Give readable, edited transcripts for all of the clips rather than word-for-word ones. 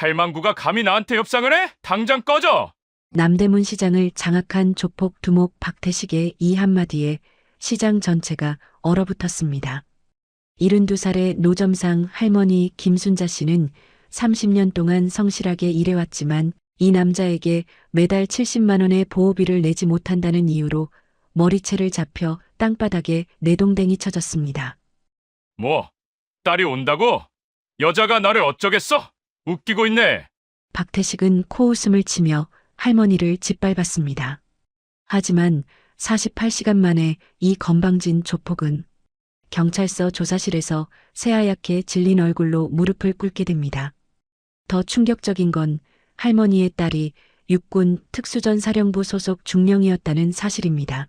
할망구가 감히 나한테 협상을 해? 당장 꺼져! 남대문 시장을 장악한 조폭 두목 박태식의 이 한마디에 시장 전체가 얼어붙었습니다. 72살의 노점상 할머니 김순자 씨는 30년 동안 성실하게 일해왔지만 이 남자에게 매달 70만 원의 보호비를 내지 못한다는 이유로 머리채를 잡혀 땅바닥에 내동댕이 쳐졌습니다. 뭐, 딸이 온다고? 여자가 나를 어쩌겠어? 웃기고 있네. 박태식은 코웃음을 치며 할머니를 짓밟았습니다. 하지만 48시간 만에 이 건방진 조폭은 경찰서 조사실에서 새하얗게 질린 얼굴로 무릎을 꿇게 됩니다. 더 충격적인 건 할머니의 딸이 육군 특수전사령부 소속 중령이었다는 사실입니다.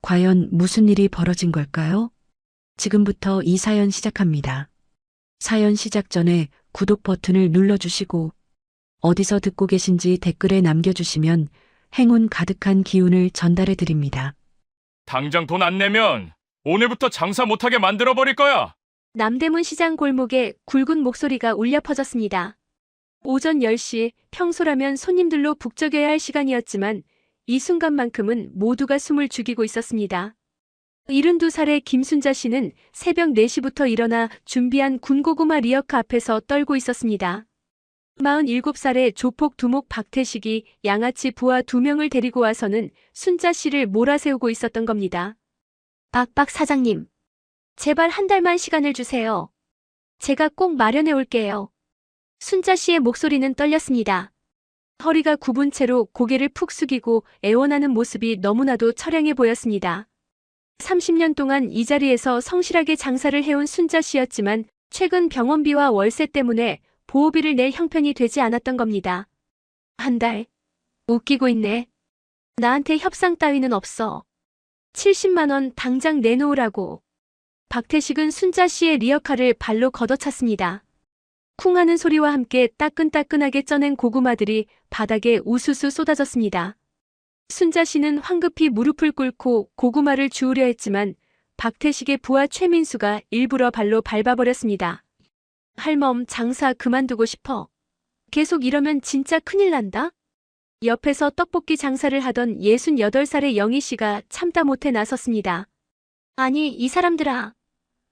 과연 무슨 일이 벌어진 걸까요? 지금부터 이 사연 시작합니다. 사연 시작 전에 구독 버튼을 눌러주시고 어디서 듣고 계신지 댓글에 남겨주시면 행운 가득한 기운을 전달해 드립니다. 당장 돈 안 내면 오늘부터 장사 못하게 만들어버릴 거야. 남대문 시장 골목에 굵은 목소리가 울려 퍼졌습니다. 오전 10시, 평소라면 손님들로 북적여야 할 시간이었지만 이 순간만큼은 모두가 숨을 죽이고 있었습니다. 72살의 김순자 씨는 새벽 4시부터 일어나 준비한 군고구마 리어카 앞에서 떨고 있었습니다. 47살의 조폭 두목 박태식이 양아치 부하 2명을 데리고 와서는 순자 씨를 몰아세우고 있었던 겁니다. 박 사장님, 제발 한 달만 시간을 주세요. 제가 꼭 마련해 올게요. 순자 씨의 목소리는 떨렸습니다. 허리가 굽은 채로 고개를 푹 숙이고 애원하는 모습이 너무나도 처량해 보였습니다. 30년 동안 이 자리에서 성실하게 장사를 해온 순자 씨였지만 최근 병원비와 월세 때문에 보호비를 낼 형편이 되지 않았던 겁니다. 한 달. 웃기고 있네. 나한테 협상 따위는 없어. 70만 원 당장 내놓으라고. 박태식은 순자 씨의 리어카를 발로 걷어찼습니다. 쿵 하는 소리와 함께 따끈따끈하게 쪄낸 고구마들이 바닥에 우수수 쏟아졌습니다. 순자 씨는 황급히 무릎을 꿇고 고구마를 주우려 했지만 박태식의 부하 최민수가 일부러 발로 밟아버렸습니다. 할멈, 장사 그만두고 싶어. 계속 이러면 진짜 큰일 난다? 옆에서 떡볶이 장사를 하던 68살의 영희 씨가 참다 못해 나섰습니다. 아니, 이 사람들아.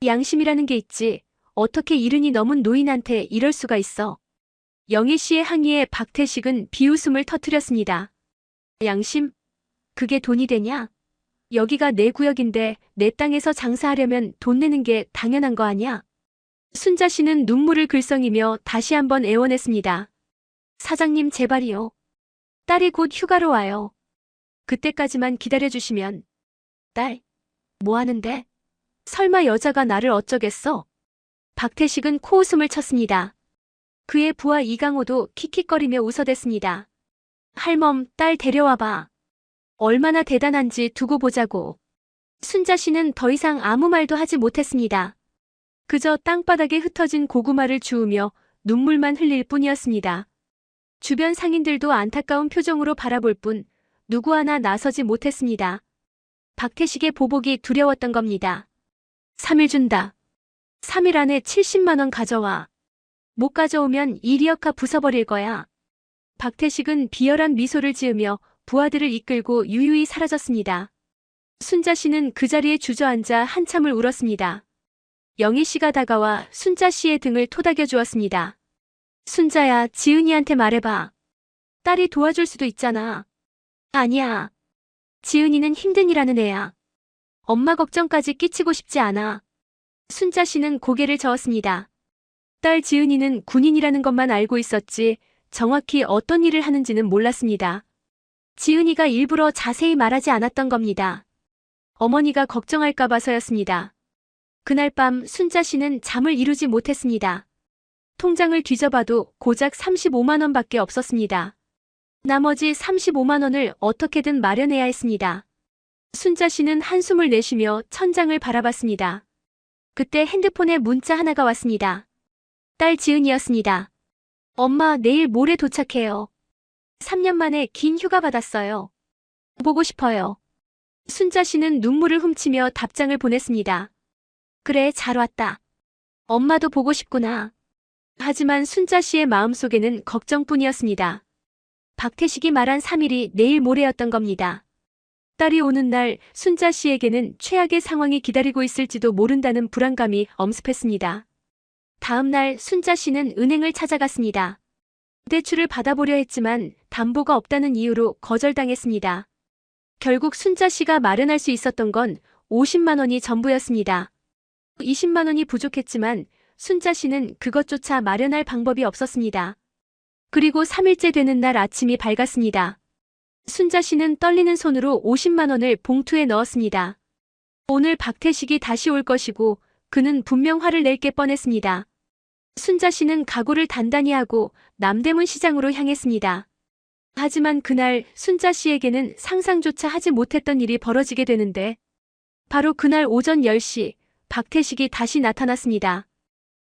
양심이라는 게 있지. 어떻게 이른이 넘은 노인한테 이럴 수가 있어. 영희 씨의 항의에 박태식은 비웃음을 터뜨렸습니다. 양심? 그게 돈이 되냐? 여기가 내 구역인데 내 땅에서 장사하려면 돈 내는 게 당연한 거 아니야? 순자 씨는 눈물을 글썽이며 다시 한번 애원했습니다. 사장님 제발이요. 딸이 곧 휴가로 와요. 그때까지만 기다려주시면. 딸, 뭐 하는데? 설마 여자가 나를 어쩌겠어? 박태식은 코웃음을 쳤습니다. 그의 부하 이강호도 킥킥거리며 웃어댔습니다. 할멈, 딸 데려와봐. 얼마나 대단한지 두고 보자고. 순자 씨는 더 이상 아무 말도 하지 못했습니다. 그저 땅바닥에 흩어진 고구마를 주우며 눈물만 흘릴 뿐이었습니다. 주변 상인들도 안타까운 표정으로 바라볼 뿐 누구 하나 나서지 못했습니다. 박태식의 보복이 두려웠던 겁니다. 3일 준다. 3일 안에 70만 원 가져와. 못 가져오면 이 리어카 부숴버릴 거야. 박태식은 비열한 미소를 지으며 부하들을 이끌고 유유히 사라졌습니다. 순자 씨는 그 자리에 주저앉아 한참을 울었습니다. 영희 씨가 다가와 순자 씨의 등을 토닥여 주었습니다. 순자야, 지은이한테 말해봐. 딸이 도와줄 수도 있잖아. 아니야. 지은이는 힘든 일하는 애야. 엄마 걱정까지 끼치고 싶지 않아. 순자 씨는 고개를 저었습니다. 딸 지은이는 군인이라는 것만 알고 있었지 정확히 어떤 일을 하는지는 몰랐습니다. 지은이가 일부러 자세히 말하지 않았던 겁니다. 어머니가 걱정할까 봐서였습니다. 그날 밤 순자 씨는 잠을 이루지 못했습니다. 통장을 뒤져봐도 고작 35만 원밖에 없었습니다. 나머지 35만 원을 어떻게든 마련해야 했습니다. 순자 씨는 한숨을 내쉬며 천장을 바라봤습니다. 그때 핸드폰에 문자 하나가 왔습니다. 딸 지은이었습니다. 엄마, 내일 모레 도착해요. 3년 만에 긴 휴가 받았어요. 보고 싶어요. 순자 씨는 눈물을 훔치며 답장을 보냈습니다. 그래, 잘 왔다. 엄마도 보고 싶구나. 하지만 순자 씨의 마음속에는 걱정뿐이었습니다. 박태식이 말한 3일이 내일 모레였던 겁니다. 딸이 오는 날 순자 씨에게는 최악의 상황이 기다리고 있을지도 모른다는 불안감이 엄습했습니다. 다음 날 순자 씨는 은행을 찾아갔습니다. 대출을 받아보려 했지만 담보가 없다는 이유로 거절당했습니다. 결국 순자 씨가 마련할 수 있었던 건 50만 원이 전부였습니다. 20만 원이 부족했지만 순자 씨는 그것조차 마련할 방법이 없었습니다. 그리고 3일째 되는 날 아침이 밝았습니다. 순자 씨는 떨리는 손으로 50만 원을 봉투에 넣었습니다. 오늘 박태식이 다시 올 것이고 그는 분명 화를 낼 게 뻔했습니다. 순자 씨는 각오를 단단히 하고 남대문 시장으로 향했습니다. 하지만 그날 순자 씨에게는 상상조차 하지 못했던 일이 벌어지게 되는데 바로 그날 오전 10시 박태식이 다시 나타났습니다.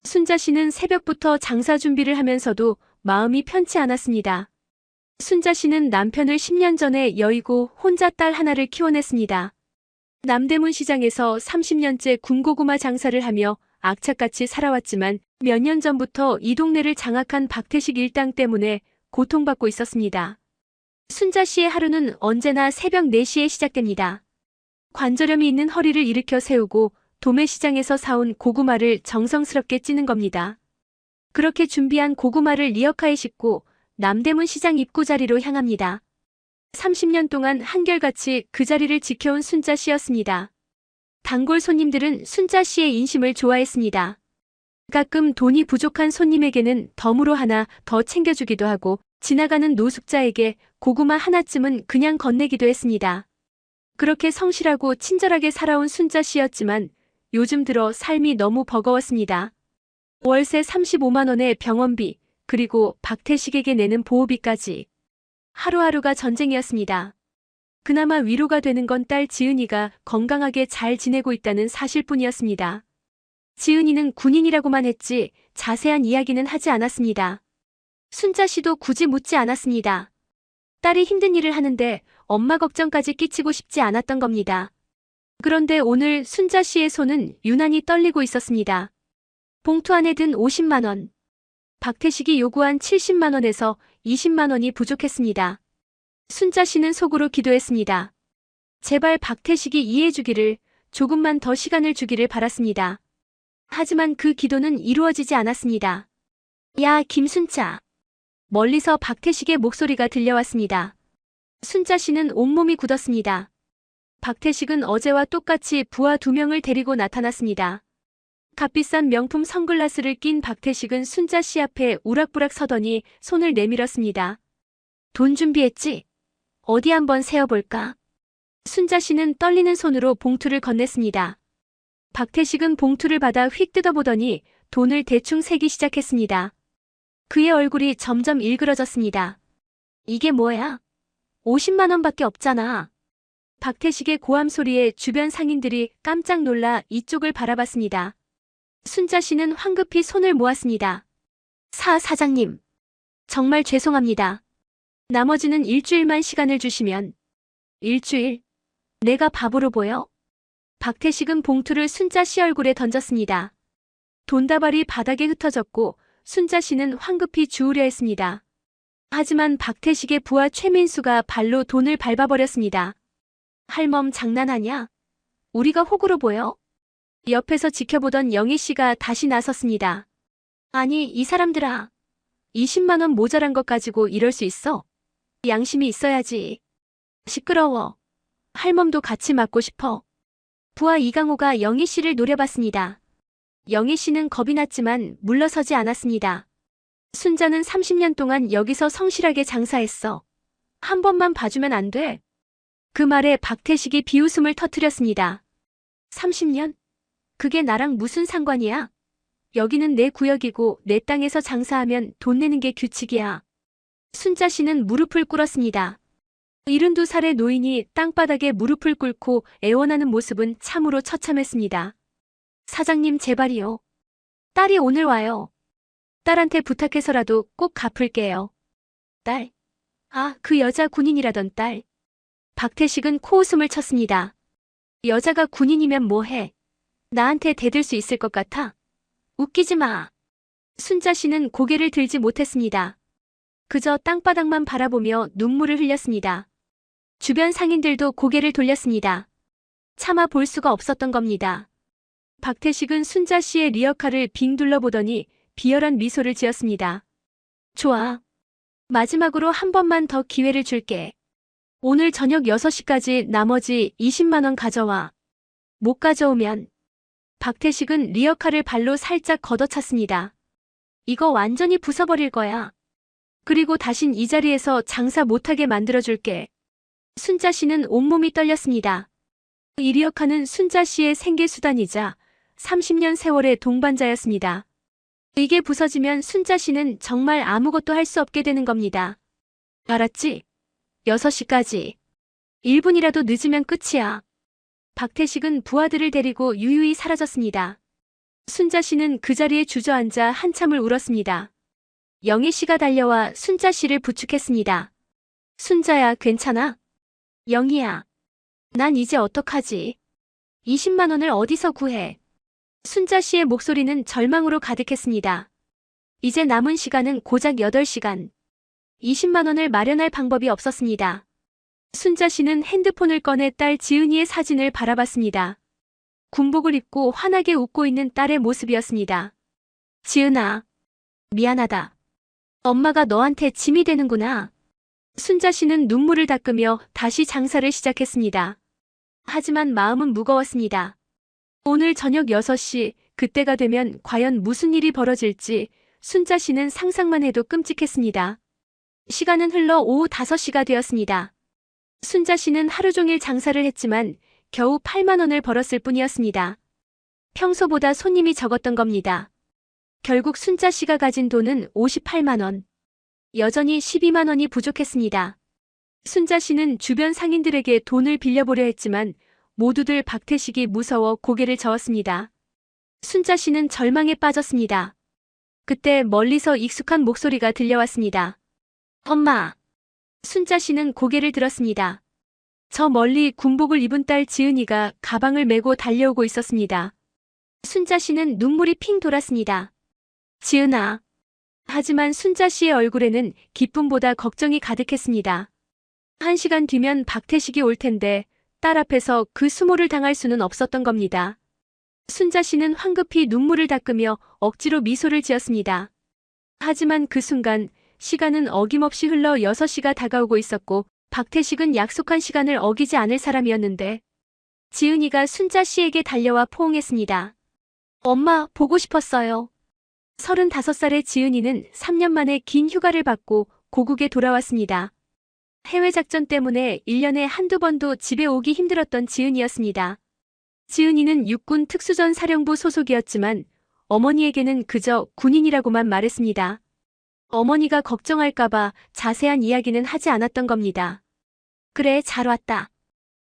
순자 씨는 새벽부터 장사 준비를 하면서도 마음이 편치 않았습니다. 순자 씨는 남편을 10년 전에 여의고 혼자 딸 하나를 키워냈습니다. 남대문 시장에서 30년째 군고구마 장사를 하며 악착같이 살아왔지만 몇 년 전부터 이 동네를 장악한 박태식 일당 때문에 고통받고 있었습니다. 순자 씨의 하루는 언제나 새벽 4시에 시작됩니다. 관절염이 있는 허리를 일으켜 세우고 도매시장에서 사온 고구마를 정성스럽게 찌는 겁니다. 그렇게 준비한 고구마를 리어카에 싣고 남대문 시장 입구 자리로 향합니다. 30년 동안 한결같이 그 자리를 지켜온 순자 씨였습니다. 단골 손님들은 순자 씨의 인심을 좋아했습니다. 가끔 돈이 부족한 손님에게는 덤으로 하나 더 챙겨주기도 하고 지나가는 노숙자에게 고구마 하나쯤은 그냥 건네기도 했습니다. 그렇게 성실하고 친절하게 살아온 순자 씨였지만 요즘 들어 삶이 너무 버거웠습니다. 월세 35만 원의 병원비, 그리고 박태식에게 내는 보호비까지. 하루하루가 전쟁이었습니다. 그나마 위로가 되는 건 딸 지은이가 건강하게 잘 지내고 있다는 사실뿐이었습니다. 지은이는 군인이라고만 했지 자세한 이야기는 하지 않았습니다. 순자 씨도 굳이 묻지 않았습니다. 딸이 힘든 일을 하는데 엄마 걱정까지 끼치고 싶지 않았던 겁니다. 그런데 오늘 순자 씨의 손은 유난히 떨리고 있었습니다. 봉투 안에 든 50만 원. 박태식이 요구한 70만 원에서 20만 원이 부족했습니다. 순자 씨는 속으로 기도했습니다. 제발 박태식이 이해해주기를, 조금만 더 시간을 주기를 바랐습니다. 하지만 그 기도는 이루어지지 않았습니다. 야, 김순자. 멀리서 박태식의 목소리가 들려왔습니다. 순자 씨는 온몸이 굳었습니다. 박태식은 어제와 똑같이 부하 2명을 데리고 나타났습니다. 값비싼 명품 선글라스를 낀 박태식은 순자 씨 앞에 우락부락 서더니 손을 내밀었습니다. 돈 준비했지? 어디 한번 세어볼까? 순자 씨는 떨리는 손으로 봉투를 건넸습니다. 박태식은 봉투를 받아 휙 뜯어보더니 돈을 대충 세기 시작했습니다. 그의 얼굴이 점점 일그러졌습니다. 이게 뭐야? 50만 원밖에 없잖아. 박태식의 고함 소리에 주변 상인들이 깜짝 놀라 이쪽을 바라봤습니다. 순자 씨는 황급히 손을 모았습니다. 사장님. 정말 죄송합니다. 나머지는 일주일만 시간을 주시면. 일주일? 내가 바보로 보여? 박태식은 봉투를 순자 씨 얼굴에 던졌습니다. 돈다발이 바닥에 흩어졌고 순자 씨는 황급히 주우려 했습니다. 하지만 박태식의 부하 최민수가 발로 돈을 밟아버렸습니다. 할멈 장난하냐? 우리가 호구로 보여? 옆에서 지켜보던 영희 씨가 다시 나섰습니다. 아니, 이 사람들아. 20만 원 모자란 것 가지고 이럴 수 있어? 양심이 있어야지. 시끄러워. 할멈도 같이 맞고 싶어. 부하 이강호가 영희 씨를 노려봤습니다. 영희 씨는 겁이 났지만 물러서지 않았습니다. 순자는 30년 동안 여기서 성실하게 장사했어. 한 번만 봐주면 안 돼? 그 말에 박태식이 비웃음을 터뜨렸습니다. 30년? 그게 나랑 무슨 상관이야? 여기는 내 구역이고 내 땅에서 장사하면 돈 내는 게 규칙이야. 순자 씨는 무릎을 꿇었습니다. 72살의 노인이 땅바닥에 무릎을 꿇고 애원하는 모습은 참으로 처참했습니다. 사장님 제발이요. 딸이 오늘 와요. 딸한테 부탁해서라도 꼭 갚을게요. 딸? 아, 그 여자 군인이라던 딸. 박태식은 코웃음을 쳤습니다. 여자가 군인이면 뭐해? 나한테 대들 수 있을 것 같아? 웃기지 마. 순자 씨는 고개를 들지 못했습니다. 그저 땅바닥만 바라보며 눈물을 흘렸습니다. 주변 상인들도 고개를 돌렸습니다. 차마 볼 수가 없었던 겁니다. 박태식은 순자 씨의 리어카를 빙 둘러보더니 비열한 미소를 지었습니다. 좋아. 마지막으로 한 번만 더 기회를 줄게. 오늘 저녁 6시까지 나머지 20만 원 가져와. 못 가져오면. 박태식은 리어카를 발로 살짝 걷어찼습니다. 이거 완전히 부숴버릴 거야. 그리고 다신 이 자리에서 장사 못하게 만들어줄게. 순자 씨는 온몸이 떨렸습니다. 이 리어카는 순자 씨의 생계수단이자 30년 세월의 동반자였습니다. 이게 부서지면 순자 씨는 정말 아무것도 할 수 없게 되는 겁니다. 알았지? 6시까지. 1분이라도 늦으면 끝이야. 박태식은 부하들을 데리고 유유히 사라졌습니다. 순자 씨는 그 자리에 주저앉아 한참을 울었습니다. 영희 씨가 달려와 순자 씨를 부축했습니다. 순자야, 괜찮아? 영희야. 난 이제 어떡하지? 20만 원을 어디서 구해? 순자 씨의 목소리는 절망으로 가득했습니다. 이제 남은 시간은 고작 8시간. 20만 원을 마련할 방법이 없었습니다. 순자 씨는 핸드폰을 꺼내 딸 지은이의 사진을 바라봤습니다. 군복을 입고 환하게 웃고 있는 딸의 모습이었습니다. 지은아, 미안하다. 엄마가 너한테 짐이 되는구나. 순자 씨는 눈물을 닦으며 다시 장사를 시작했습니다. 하지만 마음은 무거웠습니다. 오늘 저녁 6시, 그때가 되면 과연 무슨 일이 벌어질지 순자 씨는 상상만 해도 끔찍했습니다. 시간은 흘러 오후 5시가 되었습니다. 순자 씨는 하루 종일 장사를 했지만 겨우 8만 원을 벌었을 뿐이었습니다. 평소보다 손님이 적었던 겁니다. 결국 순자 씨가 가진 돈은 58만 원. 여전히 12만 원이 부족했습니다. 순자 씨는 주변 상인들에게 돈을 빌려보려 했지만 모두들 박태식이 무서워 고개를 저었습니다. 순자 씨는 절망에 빠졌습니다. 그때 멀리서 익숙한 목소리가 들려왔습니다. 엄마. 순자 씨는 고개를 들었습니다. 저 멀리 군복을 입은 딸 지은이가 가방을 메고 달려오고 있었습니다. 순자 씨는 눈물이 핑 돌았습니다. 지은아. 하지만 순자 씨의 얼굴에는 기쁨보다 걱정이 가득했습니다. 1시간 뒤면 박태식이 올 텐데 딸 앞에서 그 수모를 당할 수는 없었던 겁니다. 순자 씨는 황급히 눈물을 닦으며 억지로 미소를 지었습니다. 하지만 그 순간 시간은 어김없이 흘러 6시가 다가오고 있었고 박태식은 약속한 시간을 어기지 않을 사람이었는데 지은이가 순자 씨에게 달려와 포옹했습니다. 엄마, 보고 싶었어요. 35살의 지은이는 3년 만에 긴 휴가를 받고 고국에 돌아왔습니다. 해외 작전 때문에 1년에 한두 번도 집에 오기 힘들었던 지은이였습니다. 지은이는 육군 특수전 사령부 소속이었지만 어머니에게는 그저 군인이라고만 말했습니다. 어머니가 걱정할까봐 자세한 이야기는 하지 않았던 겁니다. 그래, 잘 왔다.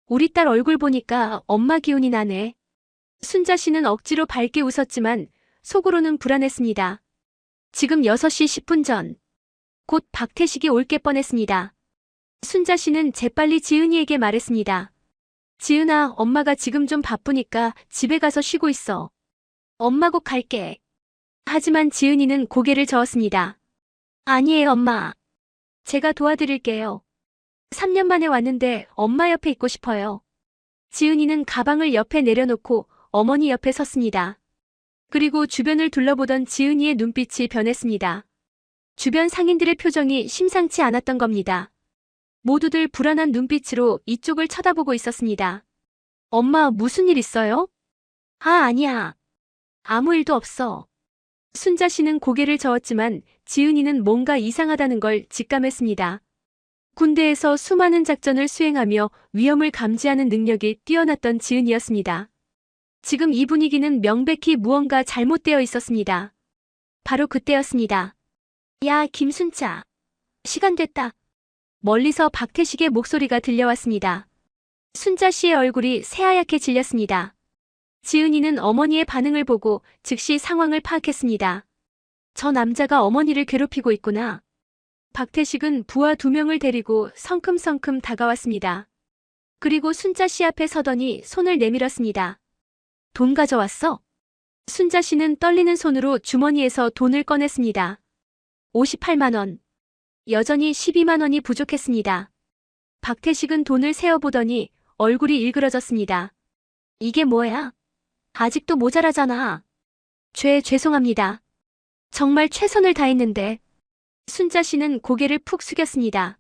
우리 딸 얼굴 보니까 엄마 기운이 나네. 순자 씨는 억지로 밝게 웃었지만 속으로는 불안했습니다. 지금 6시 10분 전. 곧 박태식이 올 게 뻔했습니다. 순자 씨는 재빨리 지은이에게 말했습니다. 지은아, 엄마가 지금 좀 바쁘니까 집에 가서 쉬고 있어. 엄마 곧 갈게. 하지만 지은이는 고개를 저었습니다. 아니에요, 엄마. 제가 도와드릴게요. 3년 만에 왔는데 엄마 옆에 있고 싶어요. 지은이는 가방을 옆에 내려놓고 어머니 옆에 섰습니다. 그리고 주변을 둘러보던 지은이의 눈빛이 변했습니다. 주변 상인들의 표정이 심상치 않았던 겁니다. 모두들 불안한 눈빛으로 이쪽을 쳐다보고 있었습니다. 엄마, 무슨 일 있어요? 아니야. 아무 일도 없어. 순자 씨는 고개를 저었지만 지은이는 뭔가 이상하다는 걸 직감했습니다. 군대에서 수많은 작전을 수행하며 위험을 감지하는 능력이 뛰어났던 지은이였습니다. 지금 이 분위기는 명백히 무언가 잘못되어 있었습니다. 바로 그때였습니다. 야, 김순자. 시간 됐다. 멀리서 박태식의 목소리가 들려왔습니다. 순자 씨의 얼굴이 새하얗게 질렸습니다. 지은이는 어머니의 반응을 보고 즉시 상황을 파악했습니다. 저 남자가 어머니를 괴롭히고 있구나. 박태식은 부하 2명을 데리고 성큼성큼 다가왔습니다. 그리고 순자 씨 앞에 서더니 손을 내밀었습니다. 돈 가져왔어? 순자 씨는 떨리는 손으로 주머니에서 돈을 꺼냈습니다. 58만 원. 여전히 12만 원이 부족했습니다. 박태식은 돈을 세어보더니 얼굴이 일그러졌습니다. 이게 뭐야? 아직도 모자라잖아. 죄송합니다. 정말 최선을 다했는데. 순자 씨는 고개를 푹 숙였습니다.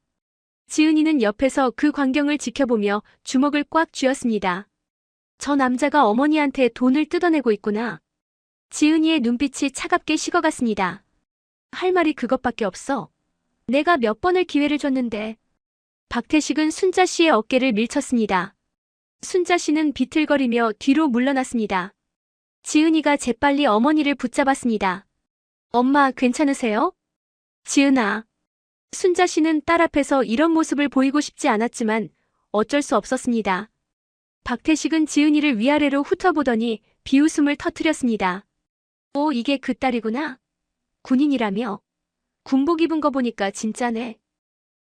지은이는 옆에서 그 광경을 지켜보며 주먹을 꽉 쥐었습니다. 저 남자가 어머니한테 돈을 뜯어내고 있구나. 지은이의 눈빛이 차갑게 식어갔습니다. 할 말이 그것밖에 없어. 내가 몇 번을 기회를 줬는데. 박태식은 순자 씨의 어깨를 밀쳤습니다. 순자 씨는 비틀거리며 뒤로 물러났습니다. 지은이가 재빨리 어머니를 붙잡았습니다. 엄마, 괜찮으세요? 지은아. 순자 씨는 딸 앞에서 이런 모습을 보이고 싶지 않았지만 어쩔 수 없었습니다. 박태식은 지은이를 위아래로 훑어보더니 비웃음을 터뜨렸습니다. 오, 이게 그 딸이구나. 군인이라며. 군복 입은 거 보니까 진짜네.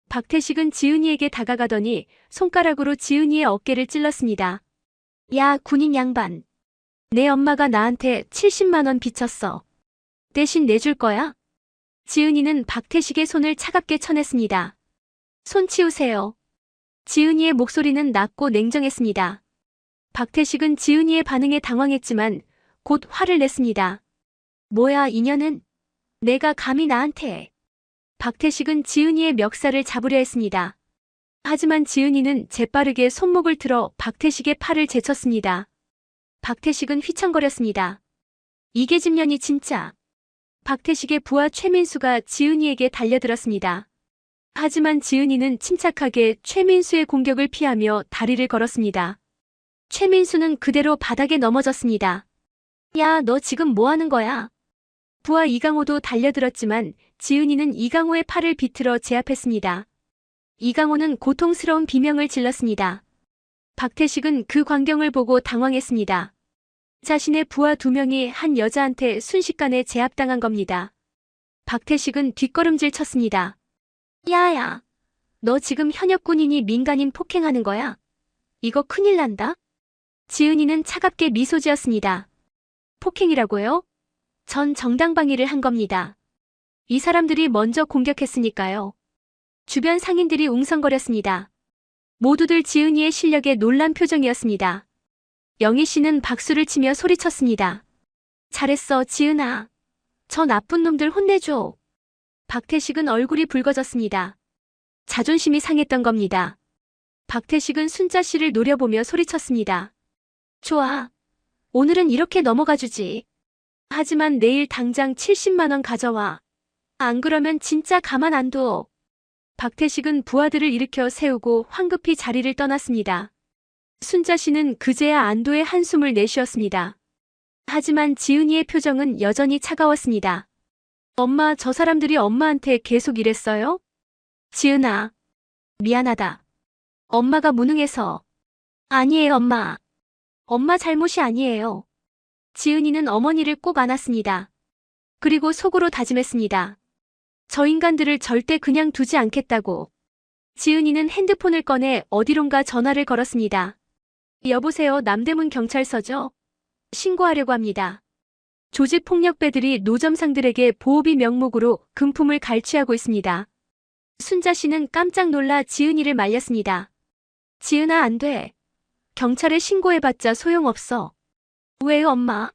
박태식은 지은이에게 다가가더니 손가락으로 지은이의 어깨를 찔렀습니다. 야, 군인 양반. 내 엄마가 나한테 70만 원 빚졌어. 대신 내줄 거야? 지은이는 박태식의 손을 차갑게 쳐냈습니다. 손 치우세요. 지은이의 목소리는 낮고 냉정했습니다. 박태식은 지은이의 반응에 당황했지만 곧 화를 냈습니다. 뭐야, 이년은? 내가 감히 나한테. 박태식은 지은이의 멱살을 잡으려 했습니다. 하지만 지은이는 재빠르게 손목을 틀어 박태식의 팔을 제쳤습니다. 박태식은 휘청거렸습니다. 이게 집년이 진짜. 박태식의 부하 최민수가 지은이에게 달려들었습니다. 하지만 지은이는 침착하게 최민수의 공격을 피하며 다리를 걸었습니다. 최민수는 그대로 바닥에 넘어졌습니다. 야, 너 지금 뭐 하는 거야? 부하 이강호도 달려들었지만 지은이는 이강호의 팔을 비틀어 제압했습니다. 이강호는 고통스러운 비명을 질렀습니다. 박태식은 그 광경을 보고 당황했습니다. 자신의 부하 2명이 한 여자한테 순식간에 제압당한 겁니다. 박태식은 뒷걸음질 쳤습니다. 야야, 너 지금 현역 군인이 민간인 폭행하는 거야? 이거 큰일 난다? 지은이는 차갑게 미소 지었습니다. 폭행이라고요? 전 정당방위를 한 겁니다. 이 사람들이 먼저 공격했으니까요. 주변 상인들이 웅성거렸습니다. 모두들 지은이의 실력에 놀란 표정이었습니다. 영희 씨는 박수를 치며 소리쳤습니다. 잘했어, 지은아. 저 나쁜 놈들 혼내줘. 박태식은 얼굴이 붉어졌습니다. 자존심이 상했던 겁니다. 박태식은 순자 씨를 노려보며 소리쳤습니다. 좋아. 오늘은 이렇게 넘어가주지. 하지만 내일 당장 70만 원 가져와. 안 그러면 진짜 가만 안 둬. 박태식은 부하들을 일으켜 세우고 황급히 자리를 떠났습니다. 순자 씨는 그제야 안도의 한숨을 내쉬었습니다. 하지만 지은이의 표정은 여전히 차가웠습니다. 엄마, 저 사람들이 엄마한테 계속 이랬어요? 지은아, 미안하다. 엄마가 무능해서. 아니에요, 엄마. 엄마 잘못이 아니에요. 지은이는 어머니를 꼭 안았습니다. 그리고 속으로 다짐했습니다. 저 인간들을 절대 그냥 두지 않겠다고. 지은이는 핸드폰을 꺼내 어디론가 전화를 걸었습니다. 여보세요, 남대문 경찰서죠? 신고하려고 합니다. 조직폭력배들이 노점상들에게 보호비 명목으로 금품을 갈취하고 있습니다. 순자 씨는 깜짝 놀라 지은이를 말렸습니다. 지은아, 안 돼. 경찰에 신고해봤자 소용없어. 왜, 엄마?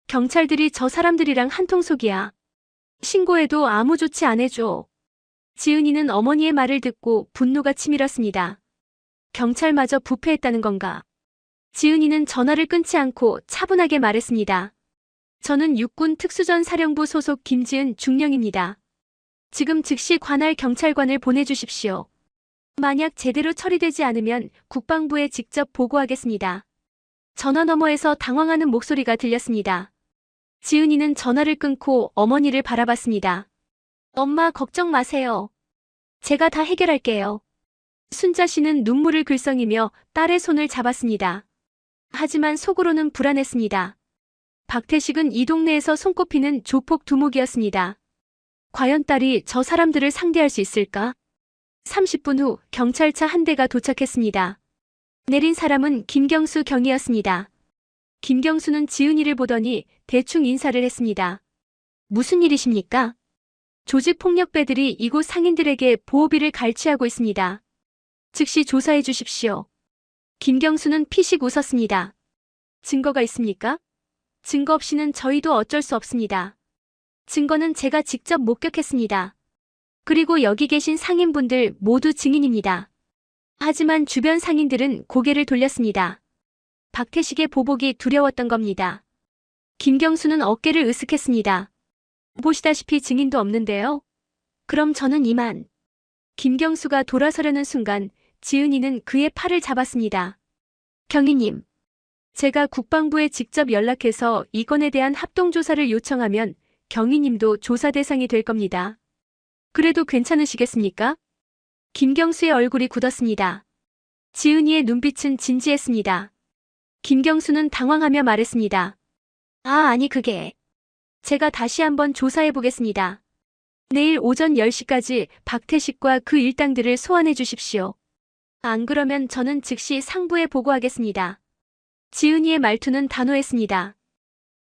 경찰들이 저 사람들이랑 한통속이야. 신고해도 아무 조치 안 해줘. 지은이는 어머니의 말을 듣고 분노가 치밀었습니다. 경찰마저 부패했다는 건가? 지은이는 전화를 끊지 않고 차분하게 말했습니다. 저는 육군 특수전사령부 소속 김지은 중령입니다. 지금 즉시 관할 경찰관을 보내주십시오. 만약 제대로 처리되지 않으면 국방부에 직접 보고하겠습니다. 전화 너머에서 당황하는 목소리가 들렸습니다. 지은이는 전화를 끊고 어머니를 바라봤습니다. 엄마, 걱정 마세요. 제가 다 해결할게요. 순자 씨는 눈물을 글썽이며 딸의 손을 잡았습니다. 하지만 속으로는 불안했습니다. 박태식은 이 동네에서 손꼽히는 조폭 두목이었습니다. 과연 딸이 저 사람들을 상대할 수 있을까? 30분 후 경찰차 한 대가 도착했습니다. 내린 사람은 김경수 경이었습니다. 김경수는 지은이를 보더니 대충 인사를 했습니다. 무슨 일이십니까? 조직폭력배들이 이곳 상인들에게 보호비를 갈취하고 있습니다. 즉시 조사해 주십시오. 김경수는 피식 웃었습니다. 증거가 있습니까? 증거 없이는 저희도 어쩔 수 없습니다. 증거는 제가 직접 목격했습니다. 그리고 여기 계신 상인분들 모두 증인입니다. 하지만 주변 상인들은 고개를 돌렸습니다. 박태식의 보복이 두려웠던 겁니다. 김경수는 어깨를 으쓱했습니다. 보시다시피 증인도 없는데요. 그럼 저는 이만. 김경수가 돌아서려는 순간 지은이는 그의 팔을 잡았습니다. 경위님, 제가 국방부에 직접 연락해서 이 건에 대한 합동조사를 요청하면 경위님도 조사 대상이 될 겁니다. 그래도 괜찮으시겠습니까? 김경수의 얼굴이 굳었습니다. 지은이의 눈빛은 진지했습니다. 김경수는 당황하며 말했습니다. 아니 그게. 제가 다시 한번 조사해 보겠습니다. 내일 오전 10시까지 박태식과 그 일당들을 소환해 주십시오. 안 그러면 저는 즉시 상부에 보고하겠습니다. 지은이의 말투는 단호했습니다.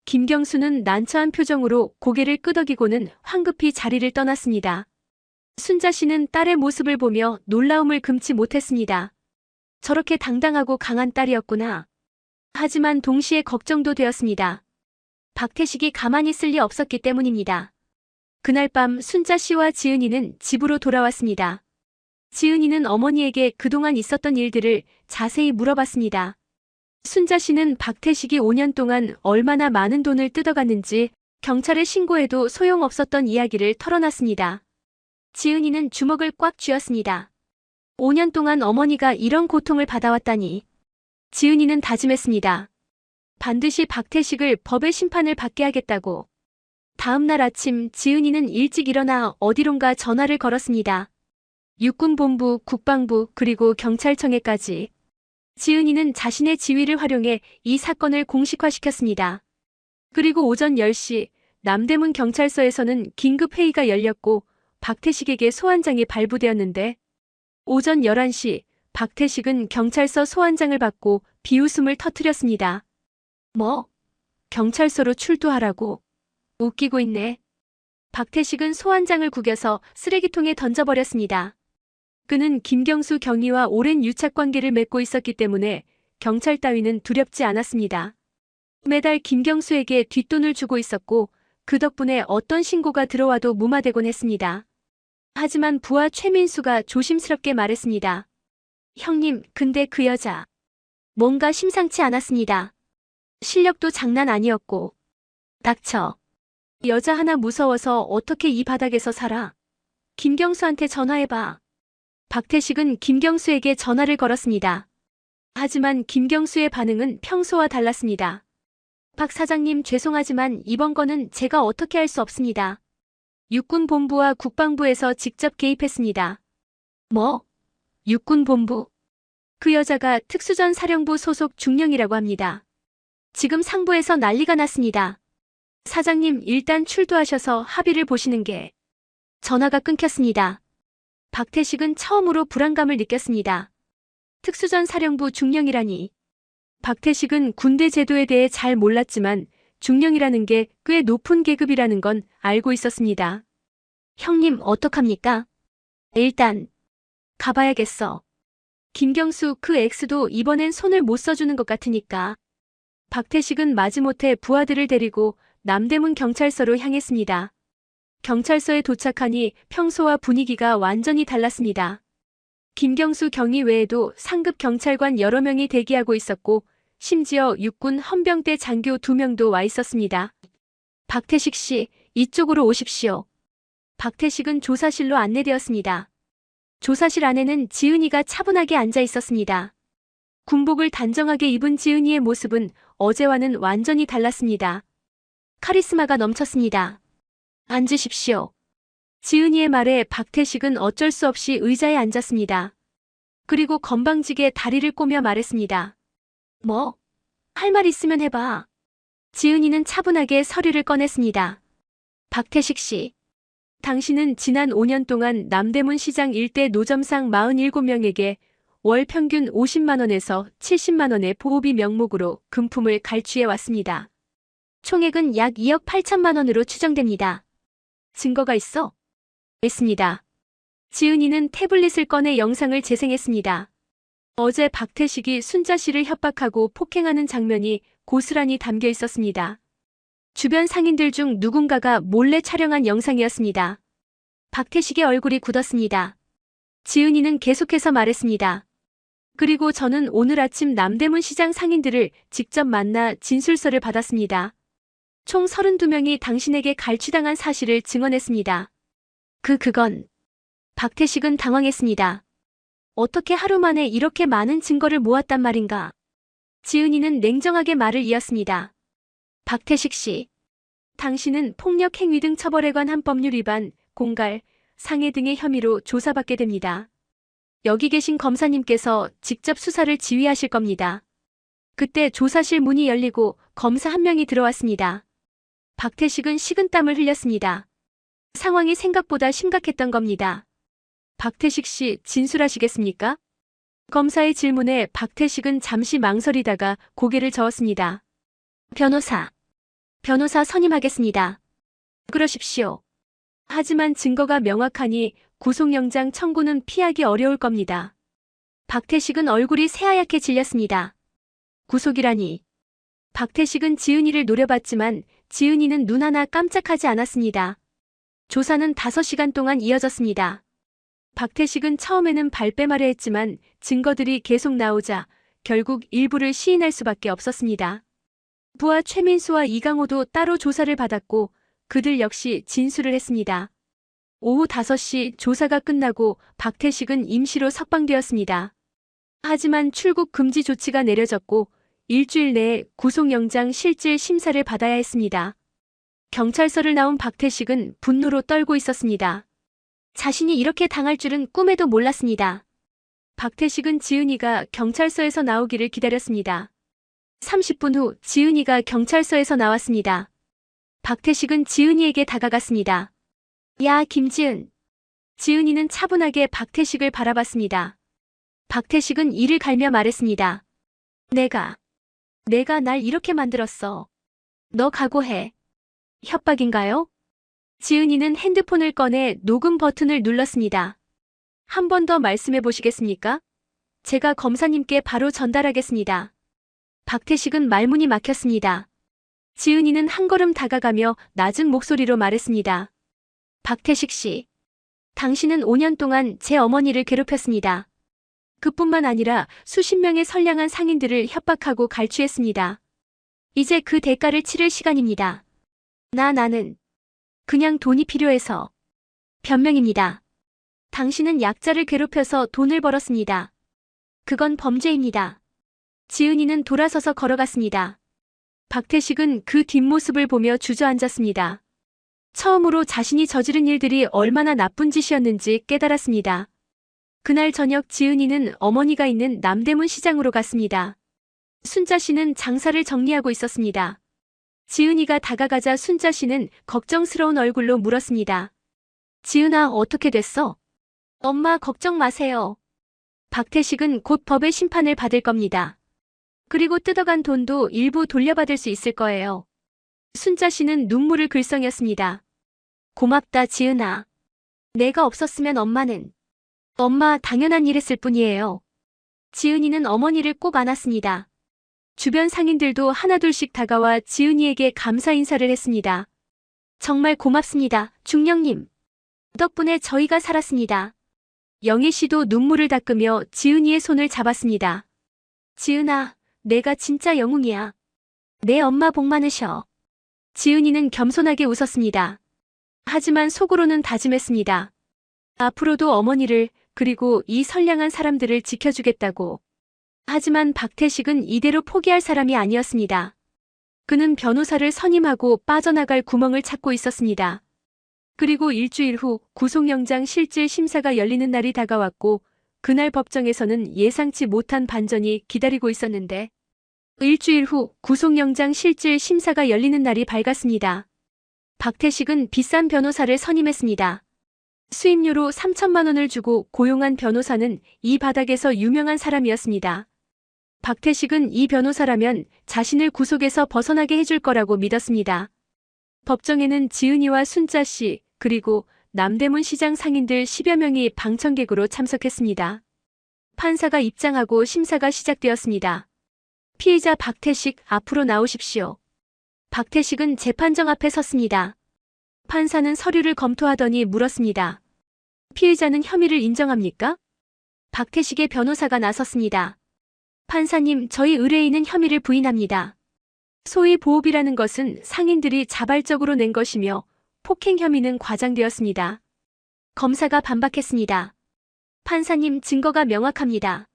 김경수는 난처한 표정으로 고개를 끄덕이고는 황급히 자리를 떠났습니다. 순자 씨는 딸의 모습을 보며 놀라움을 금치 못했습니다. 저렇게 당당하고 강한 딸이었구나. 하지만 동시에 걱정도 되었습니다. 박태식이 가만히 있을 리 없었기 때문입니다. 그날 밤 순자 씨와 지은이는 집으로 돌아왔습니다. 지은이는 어머니에게 그동안 있었던 일들을 자세히 물어봤습니다. 순자 씨는 박태식이 5년 동안 얼마나 많은 돈을 뜯어갔는지 경찰에 신고해도 소용없었던 이야기를 털어놨습니다. 지은이는 주먹을 꽉 쥐었습니다. 5년 동안 어머니가 이런 고통을 받아왔다니. 지은이는 다짐했습니다. 반드시 박태식을 법의 심판을 받게 하겠다고. 다음 날 아침 지은이는 일찍 일어나 어디론가 전화를 걸었습니다. 육군본부, 국방부, 그리고 경찰청에까지. 지은이는 자신의 지위를 활용해 이 사건을 공식화시켰습니다. 그리고 오전 10시 남대문 경찰서에서는 긴급회의가 열렸고 박태식에게 소환장이 발부되었는데 오전 11시 박태식은 경찰서 소환장을 받고 비웃음을 터뜨렸습니다. 뭐? 경찰서로 출두하라고? 웃기고 있네. 박태식은 소환장을 구겨서 쓰레기통에 던져버렸습니다. 그는 김경수 경위와 오랜 유착관계를 맺고 있었기 때문에 경찰 따위는 두렵지 않았습니다. 매달 김경수에게 뒷돈을 주고 있었고 그 덕분에 어떤 신고가 들어와도 무마되곤 했습니다. 하지만 부하 최민수가 조심스럽게 말했습니다. 형님, 근데 그 여자 뭔가 심상치 않았습니다. 실력도 장난 아니었고. 닥쳐. 여자 하나 무서워서 어떻게 이 바닥에서 살아? 김경수한테 전화해봐. 박태식은 김경수에게 전화를 걸었습니다. 하지만 김경수의 반응은 평소와 달랐습니다. 박 사장님 죄송하지만 이번 건은 제가 어떻게 할 수 없습니다. 육군본부와 국방부에서 직접 개입했습니다. 뭐? 육군본부? 그 여자가 특수전 사령부 소속 중령이라고 합니다. 지금 상부에서 난리가 났습니다. 사장님 일단 출두하셔서 합의를 보시는 게. 전화가 끊겼습니다. 박태식은 처음으로 불안감을 느꼈습니다. 특수전 사령부 중령이라니. 박태식은 군대 제도에 대해 잘 몰랐지만 중령이라는 게 꽤 높은 계급이라는 건 알고 있었습니다. 형님 어떡합니까? 일단 가봐야겠어. 김경수 그 X도 이번엔 손을 못 써주는 것 같으니까. 박태식은 마지못해 부하들을 데리고 남대문 경찰서로 향했습니다. 경찰서에 도착하니 평소와 분위기가 완전히 달랐습니다. 김경수 경위 외에도 상급 경찰관 여러 명이 대기하고 있었고 심지어 육군 헌병대 장교 2명도 와 있었습니다. 박태식 씨, 이쪽으로 오십시오. 박태식은 조사실로 안내되었습니다. 조사실 안에는 지은이가 차분하게 앉아 있었습니다. 군복을 단정하게 입은 지은이의 모습은 어제와는 완전히 달랐습니다. 카리스마가 넘쳤습니다. 앉으십시오. 지은이의 말에 박태식은 어쩔 수 없이 의자에 앉았습니다. 그리고 건방지게 다리를 꼬며 말했습니다. 뭐? 할 말 있으면 해봐. 지은이는 차분하게 서류를 꺼냈습니다. 박태식 씨. 당신은 지난 5년 동안 남대문 시장 일대 노점상 47명에게 월 평균 50만 원에서 70만 원의 보호비 명목으로 금품을 갈취해 왔습니다. 총액은 약 2억 8천만 원으로 추정됩니다. 증거가 있어? 있습니다. 지은이는 태블릿을 꺼내 영상을 재생했습니다. 어제 박태식이 순자 씨를 협박하고 폭행하는 장면이 고스란히 담겨 있었습니다. 주변 상인들 중 누군가가 몰래 촬영한 영상이었습니다. 박태식의 얼굴이 굳었습니다. 지은이는 계속해서 말했습니다. 그리고 저는 오늘 아침 남대문 시장 상인들을 직접 만나 진술서를 받았습니다. 총 32명이 당신에게 갈취당한 사실을 증언했습니다. 그건 박태식은 당황했습니다. 어떻게 하루 만에 이렇게 많은 증거를 모았단 말인가? 지은이는 냉정하게 말을 이었습니다. 박태식 씨, 당신은 폭력 행위 등 처벌에 관한 법률 위반, 공갈, 상해 등의 혐의로 조사받게 됩니다. 여기 계신 검사님께서 직접 수사를 지휘하실 겁니다. 그때 조사실 문이 열리고 검사 한 명이 들어왔습니다. 박태식은 식은땀을 흘렸습니다. 상황이 생각보다 심각했던 겁니다. 박태식 씨, 진술하시겠습니까? 검사의 질문에 박태식은 잠시 망설이다가 고개를 저었습니다. 변호사 선임하겠습니다. 그러십시오. 하지만 증거가 명확하니 구속영장 청구는 피하기 어려울 겁니다. 박태식은 얼굴이 새하얗게 질렸습니다. 구속이라니. 박태식은 지은이를 노려봤지만 지은이는 눈 하나 깜짝하지 않았습니다. 조사는 5시간 동안 이어졌습니다. 박태식은 처음에는 발뺌하려 했지만 증거들이 계속 나오자 결국 일부를 시인할 수밖에 없었습니다. 부하 최민수와 이강호도 따로 조사를 받았고 그들 역시 진술을 했습니다. 오후 5시 조사가 끝나고 박태식은 임시로 석방되었습니다. 하지만 출국 금지 조치가 내려졌고 일주일 내에 구속영장 실질 심사를 받아야 했습니다. 경찰서를 나온 박태식은 분노로 떨고 있었습니다. 자신이 이렇게 당할 줄은 꿈에도 몰랐습니다. 박태식은 지은이가 경찰서에서 나오기를 기다렸습니다. 30분 후 지은이가 경찰서에서 나왔습니다. 박태식은 지은이에게 다가갔습니다. 야, 김지은. 지은이는 차분하게 박태식을 바라봤습니다. 박태식은 이를 갈며 말했습니다. 내가 날 이렇게 만들었어. 너 각오해. 협박인가요? 지은이는 핸드폰을 꺼내 녹음 버튼을 눌렀습니다. 한 번 더 말씀해 보시겠습니까? 제가 검사님께 바로 전달하겠습니다. 박태식은 말문이 막혔습니다. 지은이는 한 걸음 다가가며 낮은 목소리로 말했습니다. 박태식 씨, 당신은 5년 동안 제 어머니를 괴롭혔습니다. 그뿐만 아니라 수십 명의 선량한 상인들을 협박하고 갈취했습니다. 이제 그 대가를 치를 시간입니다. 나는 그냥 돈이 필요해서. 변명입니다. 당신은 약자를 괴롭혀서 돈을 벌었습니다. 그건 범죄입니다. 지은이는 돌아서서 걸어갔습니다. 박태식은 그 뒷모습을 보며 주저앉았습니다. 처음으로 자신이 저지른 일들이 얼마나 나쁜 짓이었는지 깨달았습니다. 그날 저녁 지은이는 어머니가 있는 남대문 시장으로 갔습니다. 순자 씨는 장사를 정리하고 있었습니다. 지은이가 다가가자 순자 씨는 걱정스러운 얼굴로 물었습니다. 지은아, 어떻게 됐어? 엄마, 걱정 마세요. 박태식은 곧 법의 심판을 받을 겁니다. 그리고 뜯어간 돈도 일부 돌려받을 수 있을 거예요. 순자 씨는 눈물을 글썽였습니다. 고맙다, 지은아. 내가 없었으면 엄마, 당연한 일 했을 뿐이에요. 지은이는 어머니를 꼭 안았습니다. 주변 상인들도 하나둘씩 다가와 지은이에게 감사 인사를 했습니다. 정말 고맙습니다, 중령님. 덕분에 저희가 살았습니다. 영애 씨도 눈물을 닦으며 지은이의 손을 잡았습니다. 지은아, 내가 진짜 영웅이야. 내 엄마 복 많으셔. 지은이는 겸손하게 웃었습니다. 하지만 속으로는 다짐했습니다. 앞으로도 어머니를 그리고 이 선량한 사람들을 지켜주겠다고. 하지만 박태식은 이대로 포기할 사람이 아니었습니다. 그는 변호사를 선임하고 빠져나갈 구멍을 찾고 있었습니다. 그리고 일주일 후 구속영장 실질 심사가 열리는 날이 다가왔고 그날 법정에서는 예상치 못한 반전이 기다리고 있었는데 일주일 후 구속영장 실질 심사가 열리는 날이 밝았습니다. 박태식은 비싼 변호사를 선임했습니다. 수임료로 3천만 원을 주고 고용한 변호사는 이 바닥에서 유명한 사람이었습니다. 박태식은 이 변호사라면 자신을 구속에서 벗어나게 해줄 거라고 믿었습니다. 법정에는 지은이와 순자 씨, 그리고 남대문 시장 상인들 10여 명이 방청객으로 참석했습니다. 판사가 입장하고 심사가 시작되었습니다. 피의자 박태식, 앞으로 나오십시오. 박태식은 재판정 앞에 섰습니다. 판사는 서류를 검토하더니 물었습니다. 피의자는 혐의를 인정합니까? 박태식의 변호사가 나섰습니다. 판사님, 저희 의뢰인은 혐의를 부인합니다. 소위 보호비라는 것은 상인들이 자발적으로 낸 것이며 폭행 혐의는 과장되었습니다. 검사가 반박했습니다. 판사님, 증거가 명확합니다.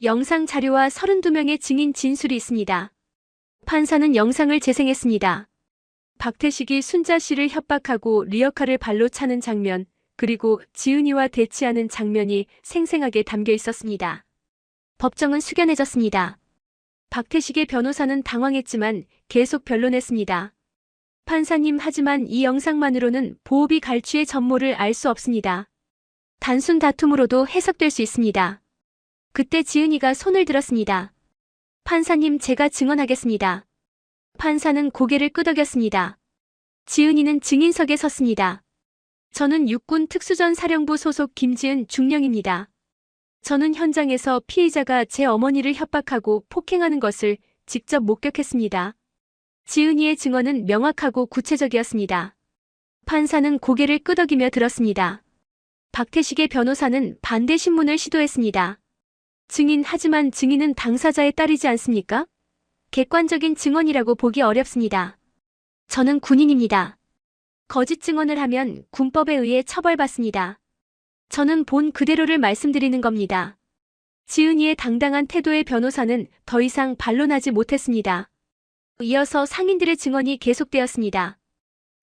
영상 자료와 32명의 증인 진술이 있습니다. 판사는 영상을 재생했습니다. 박태식이 순자 씨를 협박하고 리어카를 발로 차는 장면, 그리고 지은이와 대치하는 장면이 생생하게 담겨 있었습니다. 법정은 숙연해졌습니다. 박태식의 변호사는 당황했지만 계속 변론했습니다. 판사님, 하지만 이 영상만으로는 보호비 갈취의 전모를 알 수 없습니다. 단순 다툼으로도 해석될 수 있습니다. 그때 지은이가 손을 들었습니다. 판사님, 제가 증언하겠습니다. 판사는 고개를 끄덕였습니다. 지은이는 증인석에 섰습니다. 저는 육군 특수전 사령부 소속 김지은 중령입니다. 저는 현장에서 피의자가 제 어머니를 협박하고 폭행하는 것을 직접 목격했습니다. 지은이의 증언은 명확하고 구체적이었습니다. 판사는 고개를 끄덕이며 들었습니다. 박태식의 변호사는 반대 신문을 시도했습니다. 증인, 하지만 증인은 당사자의 딸이지 않습니까? 객관적인 증언이라고 보기 어렵습니다. 저는 군인입니다. 거짓 증언을 하면 군법에 의해 처벌받습니다. 저는 본 그대로를 말씀드리는 겁니다. 지은이의 당당한 태도의 변호사는 더 이상 반론하지 못했습니다. 이어서 상인들의 증언이 계속되었습니다.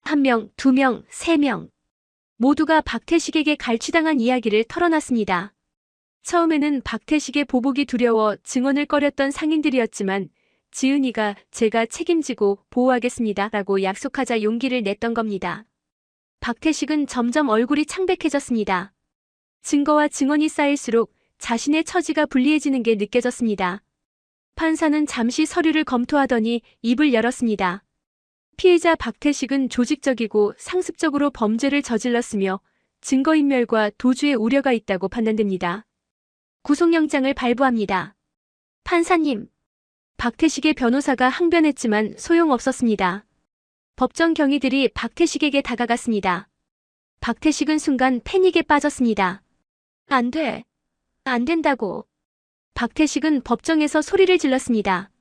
1명, 2명, 3명. 모두가 박태식에게 갈취당한 이야기를 털어놨습니다. 처음에는 박태식의 보복이 두려워 증언을 꺼렸던 상인들이었지만 지은이가 제가 책임지고 보호하겠습니다 라고 약속하자 용기를 냈던 겁니다. 박태식은 점점 얼굴이 창백해졌습니다. 증거와 증언이 쌓일수록 자신의 처지가 불리해지는 게 느껴졌습니다. 판사는 잠시 서류를 검토하더니 입을 열었습니다. 피의자 박태식은 조직적이고 상습적으로 범죄를 저질렀으며 증거인멸과 도주의 우려가 있다고 판단됩니다. 구속영장을 발부합니다. 판사님. 박태식의 변호사가 항변했지만 소용없었습니다. 법정 경위들이 박태식에게 다가갔습니다. 박태식은 순간 패닉에 빠졌습니다. 안 돼. 안 된다고. 박태식은 법정에서 소리를 질렀습니다.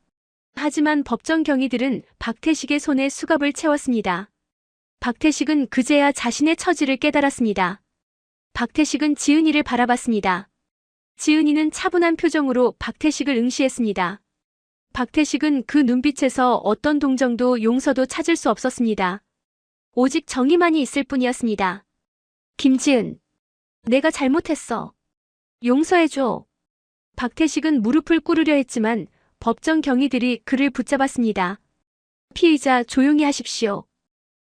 하지만 법정 경위들은 박태식의 손에 수갑을 채웠습니다. 박태식은 그제야 자신의 처지를 깨달았습니다. 박태식은 지은이를 바라봤습니다. 지은이는 차분한 표정으로 박태식을 응시했습니다. 박태식은 그 눈빛에서 어떤 동정도 용서도 찾을 수 없었습니다. 오직 정의만이 있을 뿐이었습니다. 김지은, 내가 잘못했어. 용서해줘. 박태식은 무릎을 꿇으려 했지만 법정 경위들이 그를 붙잡았습니다. 피의자, 조용히 하십시오.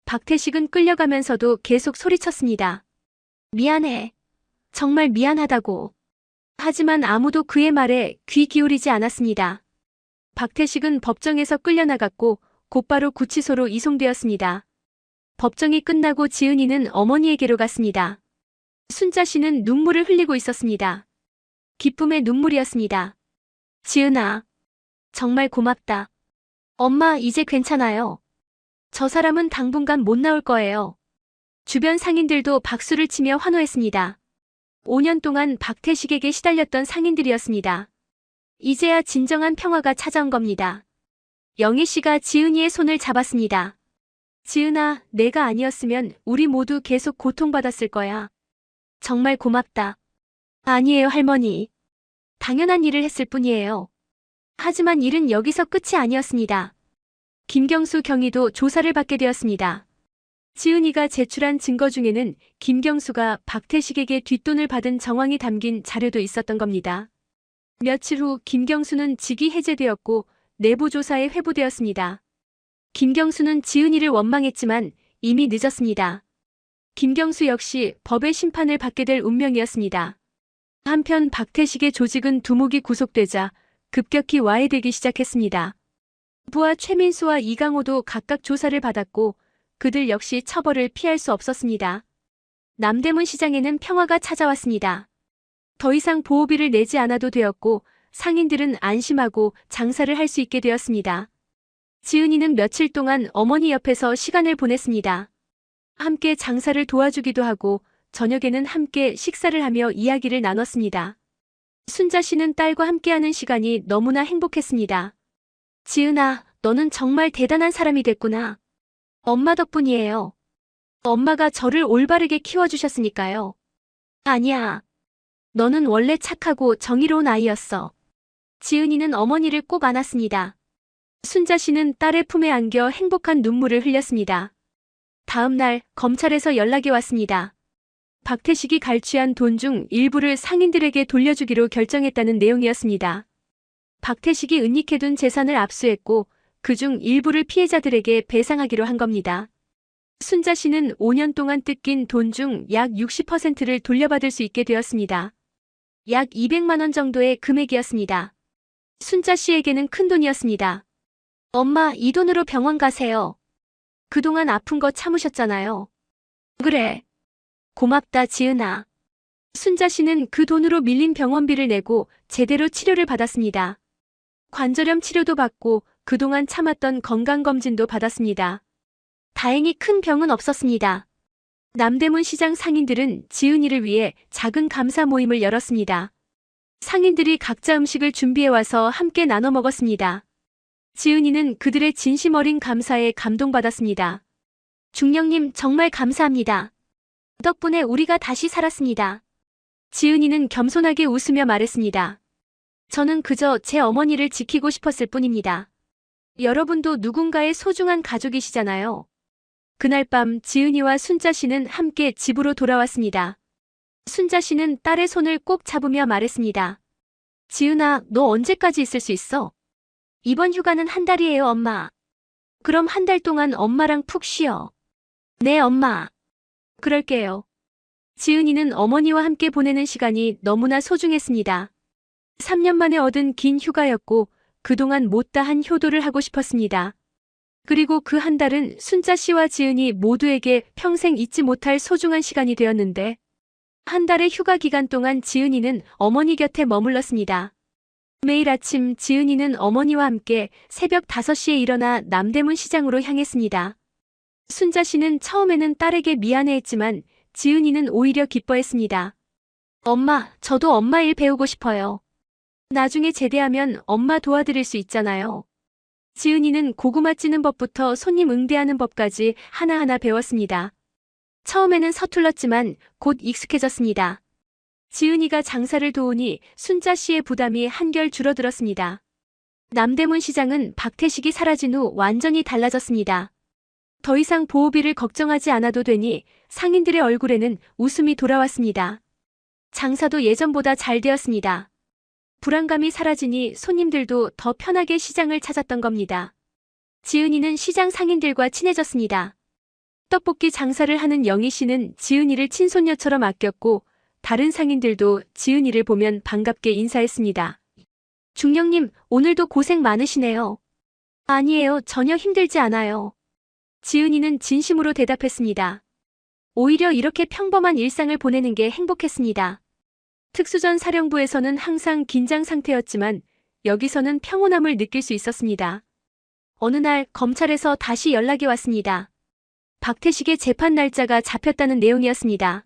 박태식은 끌려가면서도 계속 소리쳤습니다. 미안해. 정말 미안하다고. 하지만 아무도 그의 말에 귀 기울이지 않았습니다. 박태식은 법정에서 끌려나갔고 곧바로 구치소로 이송되었습니다. 법정이 끝나고 지은이는 어머니에게로 갔습니다. 순자 씨는 눈물을 흘리고 있었습니다. 기쁨의 눈물이었습니다. 지은아, 정말 고맙다. 엄마, 이제 괜찮아요. 저 사람은 당분간 못 나올 거예요. 주변 상인들도 박수를 치며 환호했습니다. 5년 동안 박태식에게 시달렸던 상인들이었습니다. 이제야 진정한 평화가 찾아온 겁니다. 영희 씨가 지은이의 손을 잡았습니다. 지은아, 내가 아니었으면 우리 모두 계속 고통받았을 거야. 정말 고맙다. 아니에요, 할머니. 당연한 일을 했을 뿐이에요. 하지만 일은 여기서 끝이 아니었습니다. 김경수 경위도 조사를 받게 되었습니다. 지은이가 제출한 증거 중에는 김경수가 박태식에게 뒷돈을 받은 정황이 담긴 자료도 있었던 겁니다. 며칠 후 김경수는 직위 해제되었고 내부 조사에 회부되었습니다. 김경수는 지은이를 원망했지만 이미 늦었습니다. 김경수 역시 법의 심판을 받게 될 운명이었습니다. 한편 박태식의 조직은 두목이 구속되자 급격히 와해되기 시작했습니다. 부하 최민수와 이강호도 각각 조사를 받았고 그들 역시 처벌을 피할 수 없었습니다. 남대문 시장에는 평화가 찾아왔습니다. 더 이상 보호비를 내지 않아도 되었고 상인들은 안심하고 장사를 할 수 있게 되었습니다. 지은이는 며칠 동안 어머니 옆에서 시간을 보냈습니다. 함께 장사를 도와주기도 하고 저녁에는 함께 식사를 하며 이야기를 나눴습니다. 순자 씨는 딸과 함께하는 시간이 너무나 행복했습니다. 지은아, 너는 정말 대단한 사람이 됐구나. 엄마 덕분이에요. 엄마가 저를 올바르게 키워주셨으니까요. 아니야. 너는 원래 착하고 정의로운 아이였어. 지은이는 어머니를 꼭 안았습니다. 순자 씨는 딸의 품에 안겨 행복한 눈물을 흘렸습니다. 다음 날 검찰에서 연락이 왔습니다. 박태식이 갈취한 돈 중 일부를 상인들에게 돌려주기로 결정했다는 내용이었습니다. 박태식이 은닉해둔 재산을 압수했고 그중 일부를 피해자들에게 배상하기로 한 겁니다. 순자 씨는 5년 동안 뜯긴 돈 중 약 60%를 돌려받을 수 있게 되었습니다. 약 200만 원 정도의 금액이었습니다. 순자 씨에게는 큰 돈이었습니다. 엄마, 이 돈으로 병원 가세요. 그동안 아픈 거 참으셨잖아요. 그래. 고맙다, 지은아. 순자 씨는 그 돈으로 밀린 병원비를 내고 제대로 치료를 받았습니다. 관절염 치료도 받고 그동안 참았던 건강검진도 받았습니다. 다행히 큰 병은 없었습니다. 남대문 시장 상인들은 지은이를 위해 작은 감사 모임을 열었습니다. 상인들이 각자 음식을 준비해와서 함께 나눠 먹었습니다. 지은이는 그들의 진심 어린 감사에 감동받았습니다. 중령님, 정말 감사합니다. 덕분에 우리가 다시 살았습니다. 지은이는 겸손하게 웃으며 말했습니다. 저는 그저 제 어머니를 지키고 싶었을 뿐입니다. 여러분도 누군가의 소중한 가족이시잖아요. 그날 밤 지은이와 순자 씨는 함께 집으로 돌아왔습니다. 순자 씨는 딸의 손을 꼭 잡으며 말했습니다. 지은아, 너 언제까지 있을 수 있어? 이번 휴가는 한 달이에요, 엄마. 그럼 한 달 동안 엄마랑 푹 쉬어. 네, 엄마. 그럴게요. 지은이는 어머니와 함께 보내는 시간이 너무나 소중했습니다. 3년 만에 얻은 긴 휴가였고 그동안 못다한 효도를 하고 싶었습니다. 그리고 그 한 달은 순자 씨와 지은이 모두에게 평생 잊지 못할 소중한 시간이 되었는데 한 달의 휴가 기간 동안 지은이는 어머니 곁에 머물렀습니다. 매일 아침 지은이는 어머니와 함께 새벽 5시에 일어나 남대문 시장으로 향했습니다. 순자 씨는 처음에는 딸에게 미안해했지만 지은이는 오히려 기뻐했습니다. 엄마, 저도 엄마 일 배우고 싶어요. 나중에 제대하면 엄마 도와드릴 수 있잖아요. 지은이는 고구마 찌는 법부터 손님 응대하는 법까지 하나하나 배웠습니다. 처음에는 서툴렀지만 곧 익숙해졌습니다. 지은이가 장사를 도우니 순자 씨의 부담이 한결 줄어들었습니다. 남대문 시장은 박태식이 사라진 후 완전히 달라졌습니다. 더 이상 보호비를 걱정하지 않아도 되니 상인들의 얼굴에는 웃음이 돌아왔습니다. 장사도 예전보다 잘 되었습니다. 불안감이 사라지니 손님들도 더 편하게 시장을 찾았던 겁니다. 지은이는 시장 상인들과 친해졌습니다. 떡볶이 장사를 하는 영희 씨는 지은이를 친손녀처럼 아꼈고 다른 상인들도 지은이를 보면 반갑게 인사했습니다. 중령님, 오늘도 고생 많으시네요. 아니에요, 전혀 힘들지 않아요. 지은이는 진심으로 대답했습니다. 오히려 이렇게 평범한 일상을 보내는 게 행복했습니다. 특수전 사령부에서는 항상 긴장 상태였지만 여기서는 평온함을 느낄 수 있었습니다. 어느 날 검찰에서 다시 연락이 왔습니다. 박태식의 재판 날짜가 잡혔다는 내용이었습니다.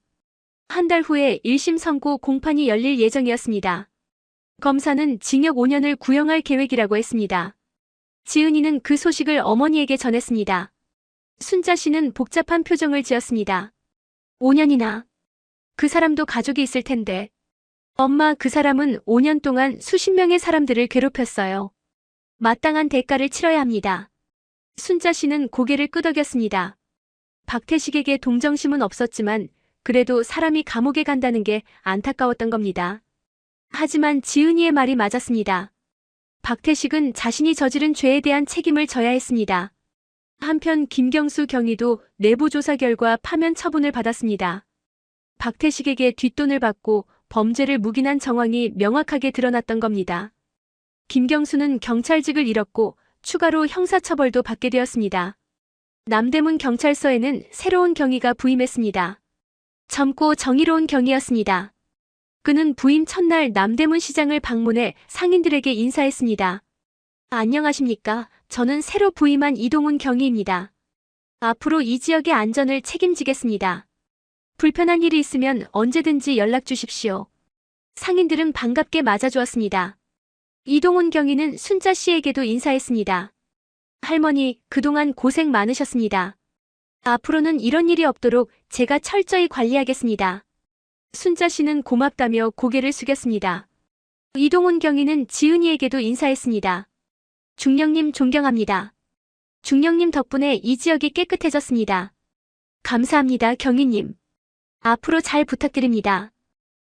한 달 후에 1심 선고 공판이 열릴 예정이었습니다. 검사는 징역 5년을 구형할 계획이라고 했습니다. 지은이는 그 소식을 어머니에게 전했습니다. 순자 씨는 복잡한 표정을 지었습니다. 5년이나. 그 사람도 가족이 있을 텐데. 엄마, 그 사람은 5년 동안 수십 명의 사람들을 괴롭혔어요. 마땅한 대가를 치러야 합니다. 순자 씨는 고개를 끄덕였습니다. 박태식에게 동정심은 없었지만 그래도 사람이 감옥에 간다는 게 안타까웠던 겁니다. 하지만 지은이의 말이 맞았습니다. 박태식은 자신이 저지른 죄에 대한 책임을 져야 했습니다. 한편 김경수 경위도 내부 조사 결과 파면 처분을 받았습니다. 박태식에게 뒷돈을 받고 범죄를 묵인한 정황이 명확하게 드러났던 겁니다. 김경수는 경찰직을 잃었고 추가로 형사처벌도 받게 되었습니다. 남대문 경찰서에는 새로운 경위가 부임했습니다. 젊고 정의로운 경위였습니다. 그는 부임 첫날 남대문 시장을 방문해 상인들에게 인사했습니다. 안녕하십니까? 저는 새로 부임한 이동훈 경위입니다. 앞으로 이 지역의 안전을 책임지겠습니다. 불편한 일이 있으면 언제든지 연락 주십시오. 상인들은 반갑게 맞아주었습니다. 이동훈 경위는 순자 씨에게도 인사했습니다. 할머니, 그동안 고생 많으셨습니다. 앞으로는 이런 일이 없도록 제가 철저히 관리하겠습니다. 순자 씨는 고맙다며 고개를 숙였습니다. 이동훈 경위는 지은이에게도 인사했습니다. 중령님 존경합니다. 중령님 덕분에 이 지역이 깨끗해졌습니다. 감사합니다, 경위님. 앞으로 잘 부탁드립니다.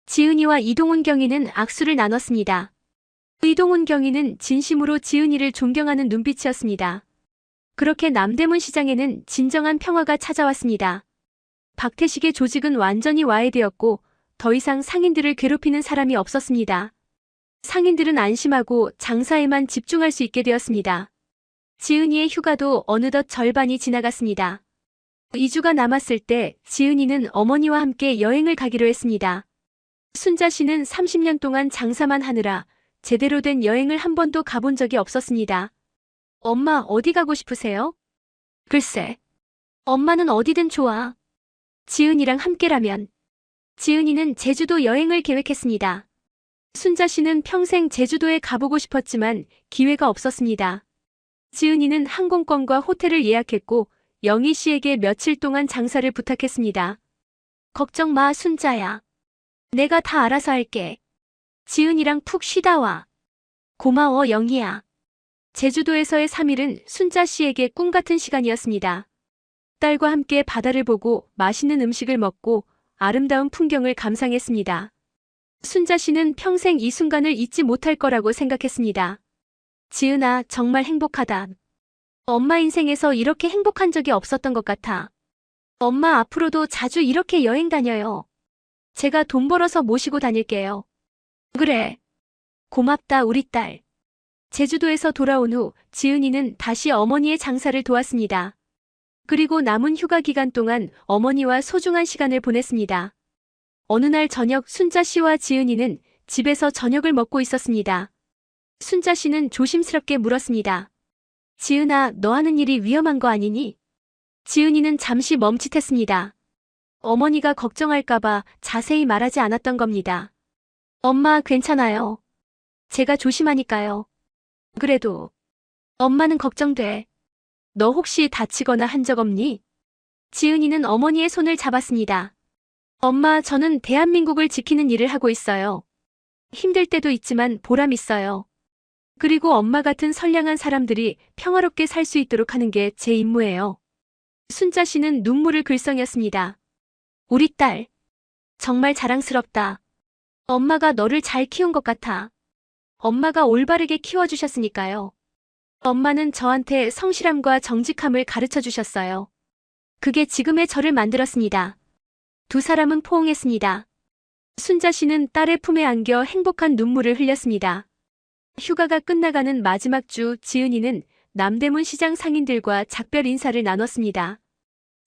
지은이와 이동훈 경위는 악수를 나눴습니다. 이동훈 경위는 진심으로 지은이를 존경하는 눈빛이었습니다. 그렇게 남대문 시장에는 진정한 평화가 찾아왔습니다. 박태식의 조직은 완전히 와해되었고 더 이상 상인들을 괴롭히는 사람이 없었습니다. 상인들은 안심하고 장사에만 집중할 수 있게 되었습니다. 지은이의 휴가도 어느덧 절반이 지나갔습니다. 2주가 남았을 때 지은이는 어머니와 함께 여행을 가기로 했습니다. 순자 씨는 30년 동안 장사만 하느라 제대로 된 여행을 한 번도 가본 적이 없었습니다. 엄마, 어디 가고 싶으세요? 글쎄, 엄마는 어디든 좋아. 지은이랑 함께라면. 지은이는 제주도 여행을 계획했습니다. 순자 씨는 평생 제주도에 가보고 싶었지만 기회가 없었습니다. 지은이는 항공권과 호텔을 예약했고 영희 씨에게 며칠 동안 장사를 부탁했습니다. 걱정 마, 순자야. 내가 다 알아서 할게. 지은이랑 푹 쉬다 와. 고마워, 영희야. 제주도에서의 3일은 순자 씨에게 꿈 같은 시간이었습니다. 딸과 함께 바다를 보고 맛있는 음식을 먹고 아름다운 풍경을 감상했습니다. 순자 씨는 평생 이 순간을 잊지 못할 거라고 생각했습니다. 지은아, 정말 행복하다. 엄마 인생에서 이렇게 행복한 적이 없었던 것 같아. 엄마 앞으로도 자주 이렇게 여행 다녀요. 제가 돈 벌어서 모시고 다닐게요. 그래. 고맙다, 우리 딸. 제주도에서 돌아온 후 지은이는 다시 어머니의 장사를 도왔습니다. 그리고 남은 휴가 기간 동안 어머니와 소중한 시간을 보냈습니다. 어느 날 저녁 순자 씨와 지은이는 집에서 저녁을 먹고 있었습니다. 순자 씨는 조심스럽게 물었습니다. 지은아, 너 하는 일이 위험한 거 아니니? 지은이는 잠시 멈칫했습니다. 어머니가 걱정할까봐 자세히 말하지 않았던 겁니다. 엄마, 괜찮아요. 제가 조심하니까요. 그래도 엄마는 걱정돼. 너 혹시 다치거나 한 적 없니? 지은이는 어머니의 손을 잡았습니다. 엄마, 저는 대한민국을 지키는 일을 하고 있어요. 힘들 때도 있지만 보람 있어요. 그리고 엄마 같은 선량한 사람들이 평화롭게 살 수 있도록 하는 게 제 임무예요. 순자 씨는 눈물을 글썽였습니다. 우리 딸, 정말 자랑스럽다. 엄마가 너를 잘 키운 것 같아. 엄마가 올바르게 키워주셨으니까요. 엄마는 저한테 성실함과 정직함을 가르쳐 주셨어요. 그게 지금의 저를 만들었습니다. 두 사람은 포옹했습니다. 순자 씨는 딸의 품에 안겨 행복한 눈물을 흘렸습니다. 휴가가 끝나가는 마지막 주 지은이는 남대문 시장 상인들과 작별 인사를 나눴습니다.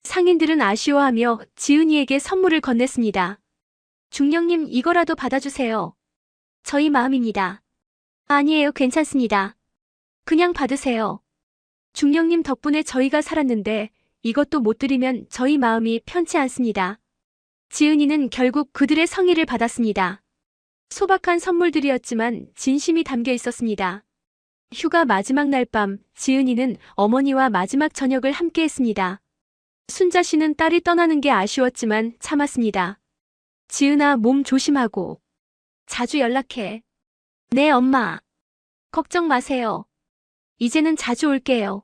상인들은 아쉬워하며 지은이에게 선물을 건넸습니다. 중령님, 이거라도 받아주세요. 저희 마음입니다. 아니에요, 괜찮습니다. 그냥 받으세요. 중령님 덕분에 저희가 살았는데 이것도 못 드리면 저희 마음이 편치 않습니다. 지은이는 결국 그들의 성의를 받았습니다. 소박한 선물들이었지만 진심이 담겨 있었습니다. 휴가 마지막 날 밤 지은이는 어머니와 마지막 저녁을 함께 했습니다. 순자 씨는 딸이 떠나는 게 아쉬웠지만 참았습니다. 지은아, 몸 조심하고. 자주 연락해. 네, 엄마. 걱정 마세요. 이제는 자주 올게요.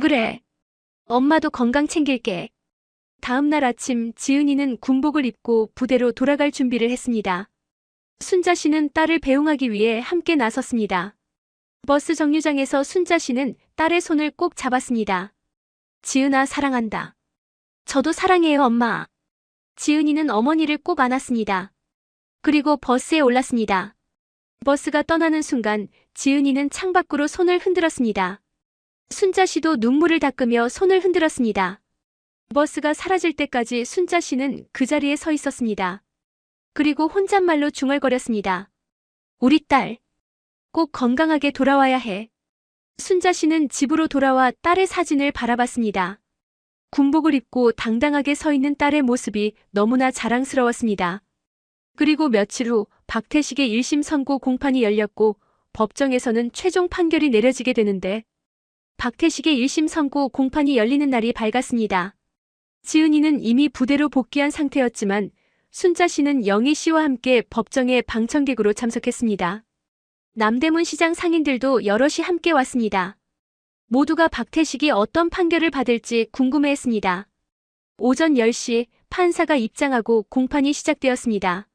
그래. 엄마도 건강 챙길게. 다음 날 아침 지은이는 군복을 입고 부대로 돌아갈 준비를 했습니다. 순자 씨는 딸을 배웅하기 위해 함께 나섰습니다. 버스 정류장에서 순자 씨는 딸의 손을 꼭 잡았습니다. 지은아 사랑한다. 저도 사랑해요, 엄마. 지은이는 어머니를 꼭 안았습니다. 그리고 버스에 올랐습니다. 버스가 떠나는 순간 지은이는 창밖으로 손을 흔들었습니다. 순자 씨도 눈물을 닦으며 손을 흔들었습니다. 버스가 사라질 때까지 순자 씨는 그 자리에 서 있었습니다. 그리고 혼잣말로 중얼거렸습니다. 우리 딸, 꼭 건강하게 돌아와야 해. 순자 씨는 집으로 돌아와 딸의 사진을 바라봤습니다. 군복을 입고 당당하게 서 있는 딸의 모습이 너무나 자랑스러웠습니다. 그리고 며칠 후 박태식의 1심 선고 공판이 열렸고 법정에서는 최종 판결이 내려지게 되는데 박태식의 1심 선고 공판이 열리는 날이 밝았습니다. 지은이는 이미 부대로 복귀한 상태였지만 순자 씨는 영희 씨와 함께 법정에 방청객으로 참석했습니다. 남대문 시장 상인들도 여럿이 함께 왔습니다. 모두가 박태식이 어떤 판결을 받을지 궁금해했습니다. 오전 10시 판사가 입장하고 공판이 시작되었습니다.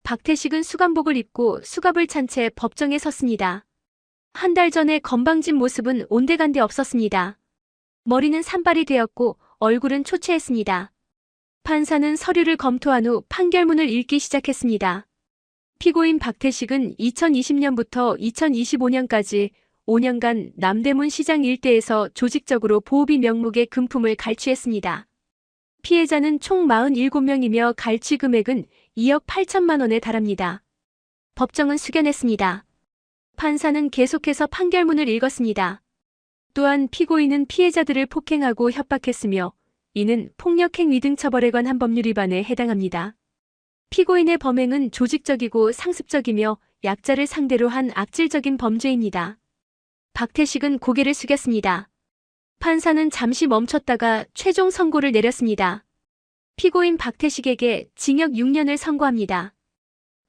박태식은 수감복을 입고 수갑을 찬 채 법정에 섰습니다. 한 달 전에 건방진 모습은 온데간데 없었습니다. 머리는 산발이 되었고 얼굴은 초췌했습니다. 판사는 서류를 검토한 후 판결문을 읽기 시작했습니다. 피고인 박태식은 2020년부터 2025년까지 5년간 남대문 시장 일대에서 조직적으로 보호비 명목의 금품을 갈취했습니다. 피해자는 총 47명이며 갈취 금액은 2억 8천만 원에 달합니다. 법정은 숙연했습니다. 판사는 계속해서 판결문을 읽었습니다. 또한 피고인은 피해자들을 폭행하고 협박했으며 이는 폭력행위 등 처벌에 관한 법률 위반에 해당합니다. 피고인의 범행은 조직적이고 상습적이며 약자를 상대로 한 악질적인 범죄입니다. 박태식은 고개를 숙였습니다. 판사는 잠시 멈췄다가 최종 선고를 내렸습니다. 피고인 박태식에게 징역 6년을 선고합니다.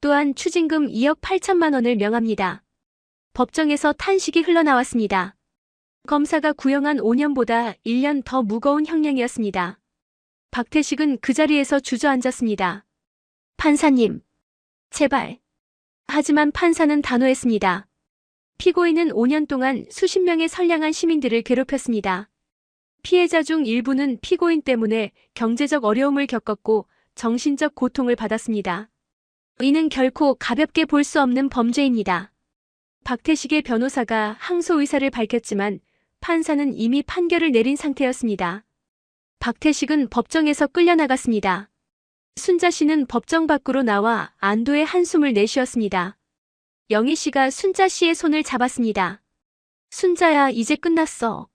또한 추징금 2억 8천만 원을 명합니다. 법정에서 탄식이 흘러나왔습니다. 검사가 구형한 5년보다 1년 더 무거운 형량이었습니다. 박태식은 그 자리에서 주저앉았습니다. 판사님, 제발. 하지만 판사는 단호했습니다. 피고인은 5년 동안 수십 명의 선량한 시민들을 괴롭혔습니다. 피해자 중 일부는 피고인 때문에 경제적 어려움을 겪었고 정신적 고통을 받았습니다. 이는 결코 가볍게 볼 수 없는 범죄입니다. 박태식의 변호사가 항소 의사를 밝혔지만 판사는 이미 판결을 내린 상태였습니다. 박태식은 법정에서 끌려나갔습니다. 순자 씨는 법정 밖으로 나와 안도의 한숨을 내쉬었습니다. 영희 씨가 순자 씨의 손을 잡았습니다. 순자야, 이제 끝났어.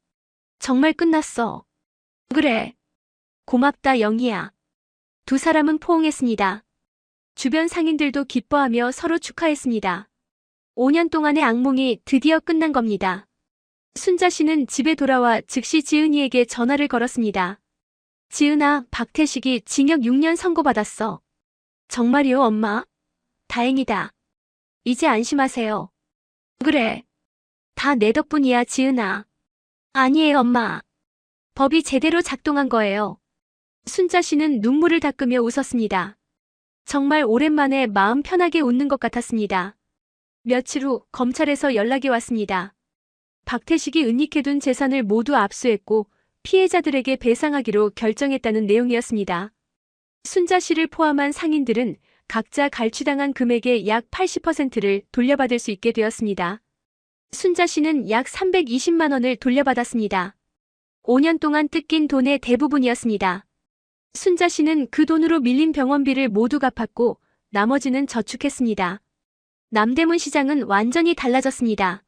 정말 끝났어. 그래. 고맙다, 영희야. 두 사람은 포옹했습니다. 주변 상인들도 기뻐하며 서로 축하했습니다. 5년 동안의 악몽이 드디어 끝난 겁니다. 순자 씨는 집에 돌아와 즉시 지은이에게 전화를 걸었습니다. 지은아, 박태식이 징역 6년 선고받았어. 정말이요, 엄마? 다행이다. 이제 안심하세요. 그래. 다 내 덕분이야, 지은아. 아니에요, 엄마. 법이 제대로 작동한 거예요. 순자 씨는 눈물을 닦으며 웃었습니다. 정말 오랜만에 마음 편하게 웃는 것 같았습니다. 며칠 후 검찰에서 연락이 왔습니다. 박태식이 은닉해둔 재산을 모두 압수했고 피해자들에게 배상하기로 결정했다는 내용이었습니다. 순자 씨를 포함한 상인들은 각자 갈취당한 금액의 약 80%를 돌려받을 수 있게 되었습니다. 순자 씨는 약 320만 원을 돌려받았습니다. 5년 동안 뜯긴 돈의 대부분이었습니다. 순자 씨는 그 돈으로 밀린 병원비를 모두 갚았고 나머지는 저축했습니다. 남대문 시장은 완전히 달라졌습니다.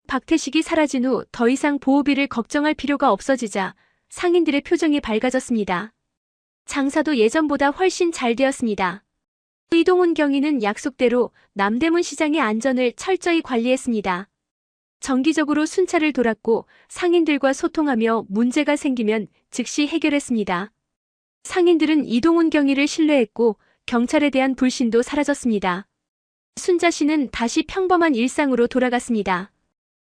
박태식이 사라진 후 더 이상 보호비를 걱정할 필요가 없어지자 상인들의 표정이 밝아졌습니다. 장사도 예전보다 훨씬 잘 되었습니다. 이동훈 경위는 약속대로 남대문 시장의 안전을 철저히 관리했습니다. 정기적으로 순찰을 돌았고 상인들과 소통하며 문제가 생기면 즉시 해결했습니다. 상인들은 이동훈 경위를 신뢰했고 경찰에 대한 불신도 사라졌습니다. 순자 씨는 다시 평범한 일상으로 돌아갔습니다.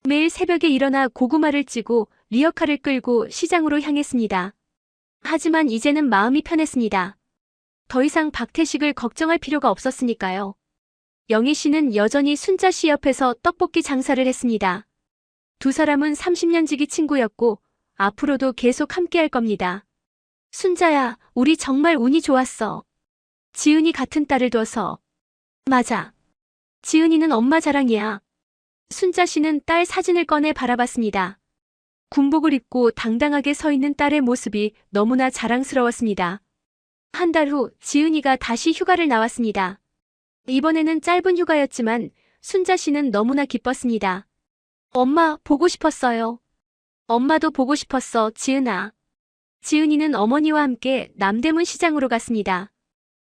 매일 새벽에 일어나 고구마를 찌고 리어카를 끌고 시장으로 향했습니다. 하지만 이제는 마음이 편했습니다. 더 이상 박태식을 걱정할 필요가 없었으니까요. 영희 씨는 여전히 순자 씨 옆에서 떡볶이 장사를 했습니다. 두 사람은 30년 지기 친구였고 앞으로도 계속 함께할 겁니다. 순자야, 우리 정말 운이 좋았어. 지은이 같은 딸을 둬서. 맞아. 지은이는 엄마 자랑이야. 순자 씨는 딸 사진을 꺼내 바라봤습니다. 군복을 입고 당당하게 서 있는 딸의 모습이 너무나 자랑스러웠습니다. 한 달 후 지은이가 다시 휴가를 나왔습니다. 이번에는 짧은 휴가였지만 순자 씨는 너무나 기뻤습니다. 엄마, 보고 싶었어요. 엄마도 보고 싶었어, 지은아. 지은이는 어머니와 함께 남대문 시장으로 갔습니다.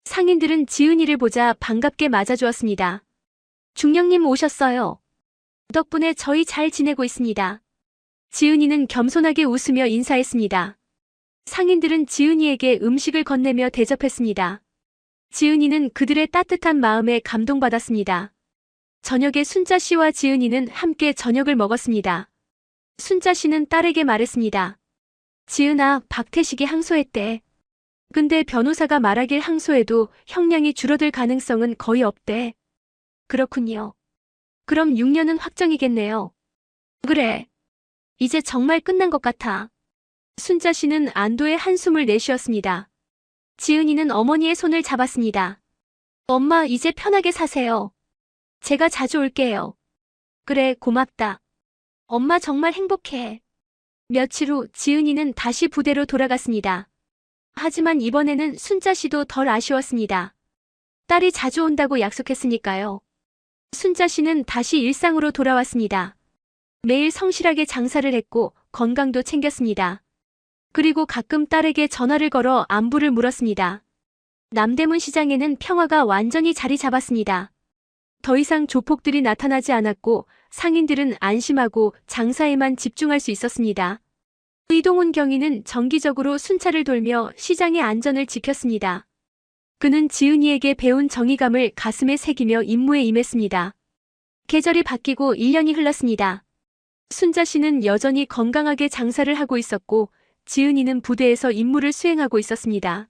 상인들은 지은이를 보자 반갑게 맞아주었습니다. 중령님 오셨어요. 덕분에 저희 잘 지내고 있습니다. 지은이는 겸손하게 웃으며 인사했습니다. 상인들은 지은이에게 음식을 건네며 대접했습니다. 지은이는 그들의 따뜻한 마음에 감동받았습니다. 저녁에 순자 씨와 지은이는 함께 저녁을 먹었습니다. 순자 씨는 딸에게 말했습니다. 지은아, 박태식이 항소했대. 근데 변호사가 말하길 항소해도 형량이 줄어들 가능성은 거의 없대. 그렇군요. 그럼 6년은 확정이겠네요. 그래. 이제 정말 끝난 것 같아. 순자 씨는 안도의 한숨을 내쉬었습니다. 지은이는 어머니의 손을 잡았습니다. 엄마, 이제 편하게 사세요. 제가 자주 올게요. 그래, 고맙다. 엄마 정말 행복해. 며칠 후 지은이는 다시 부대로 돌아갔습니다. 하지만 이번에는 순자 씨도 덜 아쉬웠습니다. 딸이 자주 온다고 약속했으니까요. 순자 씨는 다시 일상으로 돌아왔습니다. 매일 성실하게 장사를 했고 건강도 챙겼습니다. 그리고 가끔 딸에게 전화를 걸어 안부를 물었습니다. 남대문 시장에는 평화가 완전히 자리 잡았습니다. 더 이상 조폭들이 나타나지 않았고 상인들은 안심하고 장사에만 집중할 수 있었습니다. 이동훈 경위는 정기적으로 순찰을 돌며 시장의 안전을 지켰습니다. 그는 지은이에게 배운 정의감을 가슴에 새기며 임무에 임했습니다. 계절이 바뀌고 1년이 흘렀습니다. 순자 씨는 여전히 건강하게 장사를 하고 있었고 지은이는 부대에서 임무를 수행하고 있었습니다.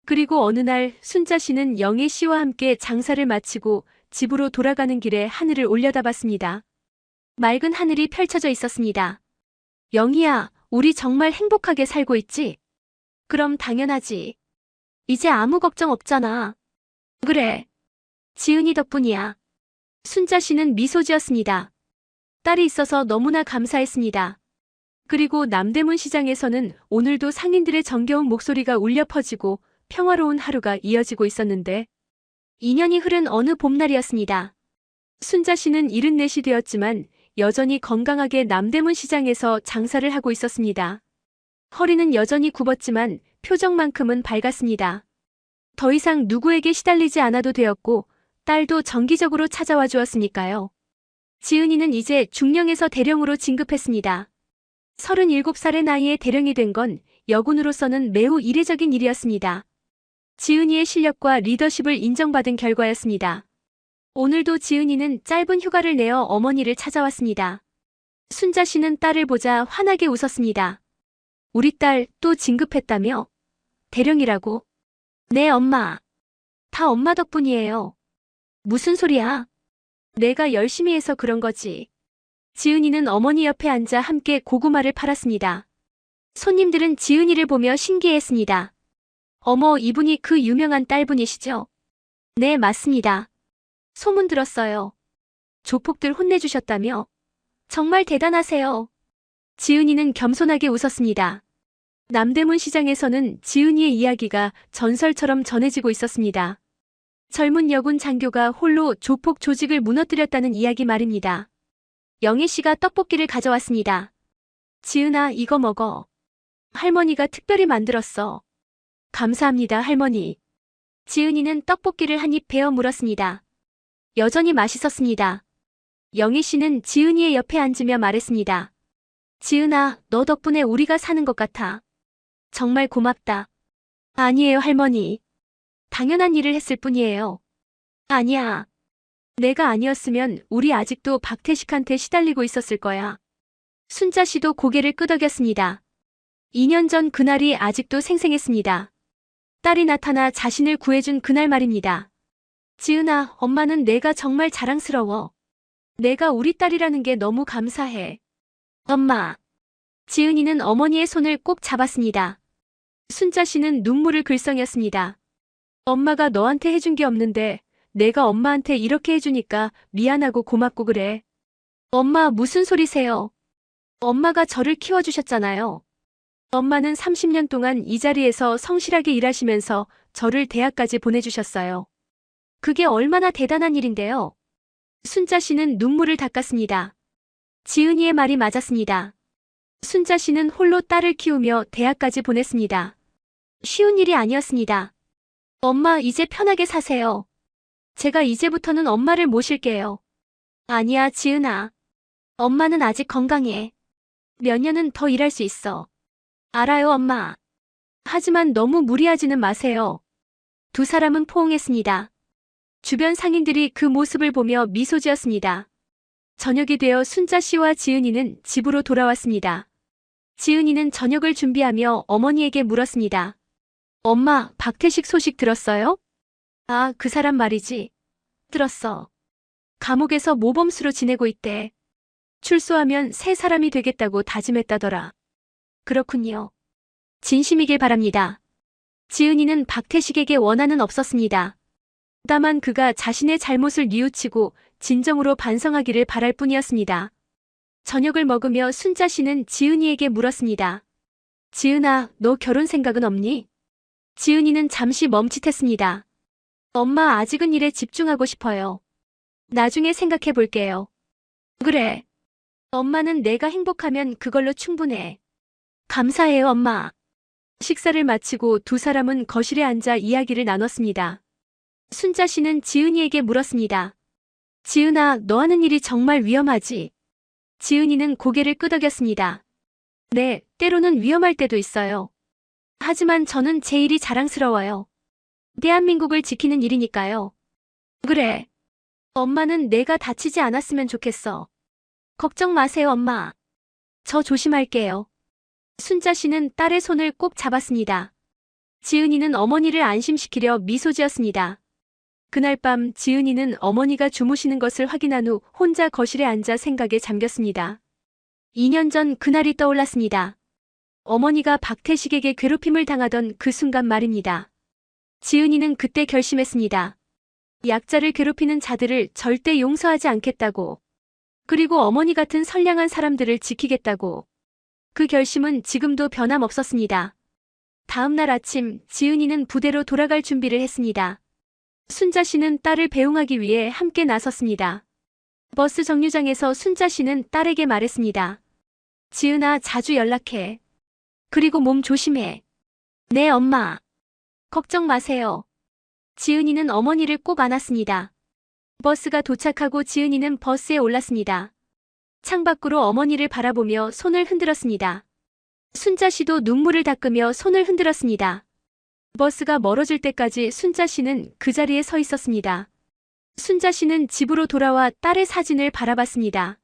그리고 어느 날 순자 씨는 영애 씨와 함께 장사를 마치고 집으로 돌아가는 길에 하늘을 올려다봤습니다. 맑은 하늘이 펼쳐져 있었습니다. 영희야, 우리 정말 행복하게 살고 있지? 그럼 당연하지. 이제 아무 걱정 없잖아. 그래. 지은이 덕분이야. 순자 씨는 미소 지었습니다. 딸이 있어서 너무나 감사했습니다. 그리고 남대문 시장에서는 오늘도 상인들의 정겨운 목소리가 울려 퍼지고 평화로운 하루가 이어지고 있었는데 2년이 흐른 어느 봄날이었습니다. 순자 씨는 74이 되었지만 여전히 건강하게 남대문 시장에서 장사를 하고 있었습니다. 허리는 여전히 굽었지만 표정만큼은 밝았습니다. 더 이상 누구에게 시달리지 않아도 되었고 딸도 정기적으로 찾아와 주었으니까요. 지은이는 이제 중령에서 대령으로 진급했습니다. 37살의 나이에 대령이 된 건 여군으로서는 매우 이례적인 일이었습니다. 지은이의 실력과 리더십을 인정받은 결과였습니다. 오늘도 지은이는 짧은 휴가를 내어 어머니를 찾아왔습니다. 순자 씨는 딸을 보자 환하게 웃었습니다. 우리 딸 또 진급했다며? 대령이라고? 네, 엄마. 다 엄마 덕분이에요. 무슨 소리야? 내가 열심히 해서 그런 거지. 지은이는 어머니 옆에 앉아 함께 고구마를 팔았습니다. 손님들은 지은이를 보며 신기해했습니다. 어머, 이분이 그 유명한 딸분이시죠? 네, 맞습니다. 소문 들었어요. 조폭들 혼내주셨다며? 정말 대단하세요. 지은이는 겸손하게 웃었습니다. 남대문 시장에서는 지은이의 이야기가 전설처럼 전해지고 있었습니다. 젊은 여군 장교가 홀로 조폭 조직을 무너뜨렸다는 이야기 말입니다. 영애 씨가 떡볶이를 가져왔습니다. 지은아, 이거 먹어. 할머니가 특별히 만들었어. 감사합니다, 할머니. 지은이는 떡볶이를 한 입 베어 물었습니다. 여전히 맛있었습니다. 영애 씨는 지은이의 옆에 앉으며 말했습니다. 지은아, 너 덕분에 우리가 사는 것 같아. 정말 고맙다. 아니에요, 할머니. 당연한 일을 했을 뿐이에요. 아니야. 내가 아니었으면 우리 아직도 박태식한테 시달리고 있었을 거야. 순자 씨도 고개를 끄덕였습니다. 2년 전 그날이 아직도 생생했습니다. 딸이 나타나 자신을 구해준 그날 말입니다. 지은아, 엄마는 내가 정말 자랑스러워. 내가 우리 딸이라는 게 너무 감사해. 엄마. 지은이는 어머니의 손을 꼭 잡았습니다. 순자 씨는 눈물을 글썽였습니다. 엄마가 너한테 해준 게 없는데 내가 엄마한테 이렇게 해주니까 미안하고 고맙고 그래. 엄마 무슨 소리세요? 엄마가 저를 키워주셨잖아요. 엄마는 30년 동안 이 자리에서 성실하게 일하시면서 저를 대학까지 보내주셨어요. 그게 얼마나 대단한 일인데요. 순자 씨는 눈물을 닦았습니다. 지은이의 말이 맞았습니다. 순자 씨는 홀로 딸을 키우며 대학까지 보냈습니다. 쉬운 일이 아니었습니다. 엄마, 이제 편하게 사세요. 제가 이제부터는 엄마를 모실게요. 아니야, 지은아. 엄마는 아직 건강해. 몇 년은 더 일할 수 있어. 알아요, 엄마. 하지만 너무 무리하지는 마세요. 두 사람은 포옹했습니다. 주변 상인들이 그 모습을 보며 미소 지었습니다. 저녁이 되어 순자 씨와 지은이는 집으로 돌아왔습니다. 지은이는 저녁을 준비하며 어머니에게 물었습니다. 엄마, 박태식 소식 들었어요? 아, 그 사람 말이지. 들었어. 감옥에서 모범수로 지내고 있대. 출소하면 새 사람이 되겠다고 다짐했다더라. 그렇군요. 진심이길 바랍니다. 지은이는 박태식에게 원한은 없었습니다. 다만 그가 자신의 잘못을 뉘우치고 진정으로 반성하기를 바랄 뿐이었습니다. 저녁을 먹으며 순자 씨는 지은이에게 물었습니다. 지은아, 너 결혼 생각은 없니? 지은이는 잠시 멈칫했습니다. 엄마, 아직은 일에 집중하고 싶어요. 나중에 생각해 볼게요. 그래. 엄마는 내가 행복하면 그걸로 충분해. 감사해요, 엄마. 식사를 마치고 두 사람은 거실에 앉아 이야기를 나눴습니다. 순자 씨는 지은이에게 물었습니다. 지은아, 너 하는 일이 정말 위험하지? 지은이는 고개를 끄덕였습니다. 네, 때로는 위험할 때도 있어요. 하지만 저는 제 일이 자랑스러워요. 대한민국을 지키는 일이니까요. 그래. 엄마는 내가 다치지 않았으면 좋겠어. 걱정 마세요, 엄마. 저 조심할게요. 순자 씨는 딸의 손을 꼭 잡았습니다. 지은이는 어머니를 안심시키려 미소 지었습니다. 그날 밤 지은이는 어머니가 주무시는 것을 확인한 후 혼자 거실에 앉아 생각에 잠겼습니다. 2년 전 그날이 떠올랐습니다. 어머니가 박태식에게 괴롭힘을 당하던 그 순간 말입니다. 지은이는 그때 결심했습니다. 약자를 괴롭히는 자들을 절대 용서하지 않겠다고. 그리고 어머니 같은 선량한 사람들을 지키겠다고. 그 결심은 지금도 변함없었습니다. 다음 날 아침 지은이는 부대로 돌아갈 준비를 했습니다. 순자 씨는 딸을 배웅하기 위해 함께 나섰습니다. 버스 정류장에서 순자 씨는 딸에게 말했습니다. 지은아, 자주 연락해. 그리고 몸 조심해. 네, 엄마. 걱정 마세요. 지은이는 어머니를 꼭 안았습니다. 버스가 도착하고 지은이는 버스에 올랐습니다. 창밖으로 어머니를 바라보며 손을 흔들었습니다. 순자 씨도 눈물을 닦으며 손을 흔들었습니다. 버스가 멀어질 때까지 순자 씨는 그 자리에 서 있었습니다. 순자 씨는 집으로 돌아와 딸의 사진을 바라봤습니다.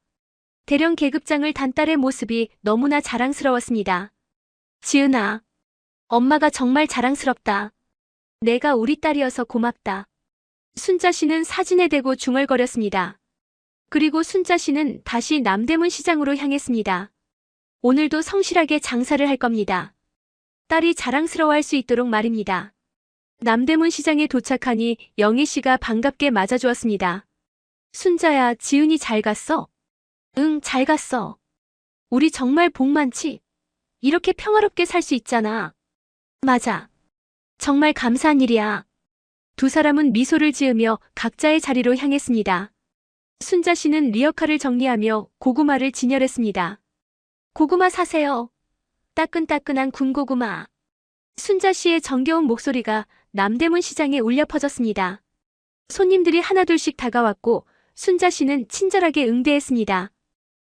대령 계급장을 단 딸의 모습이 너무나 자랑스러웠습니다. 지은아, 엄마가 정말 자랑스럽다. 내가 우리 딸이어서 고맙다. 순자 씨는 사진에 대고 중얼거렸습니다. 그리고 순자 씨는 다시 남대문 시장으로 향했습니다. 오늘도 성실하게 장사를 할 겁니다. 딸이 자랑스러워할 수 있도록 말입니다. 남대문 시장에 도착하니 영희 씨가 반갑게 맞아주었습니다. 순자야, 지은이 잘 갔어? 응, 잘 갔어. 우리 정말 복 많지? 이렇게 평화롭게 살 수 있잖아. 맞아. 정말 감사한 일이야. 두 사람은 미소를 지으며 각자의 자리로 향했습니다. 순자 씨는 리어카를 정리하며 고구마를 진열했습니다. 고구마 사세요. 따끈따끈한 군고구마. 순자 씨의 정겨운 목소리가 남대문 시장에 울려 퍼졌습니다. 손님들이 하나둘씩 다가왔고 순자 씨는 친절하게 응대했습니다.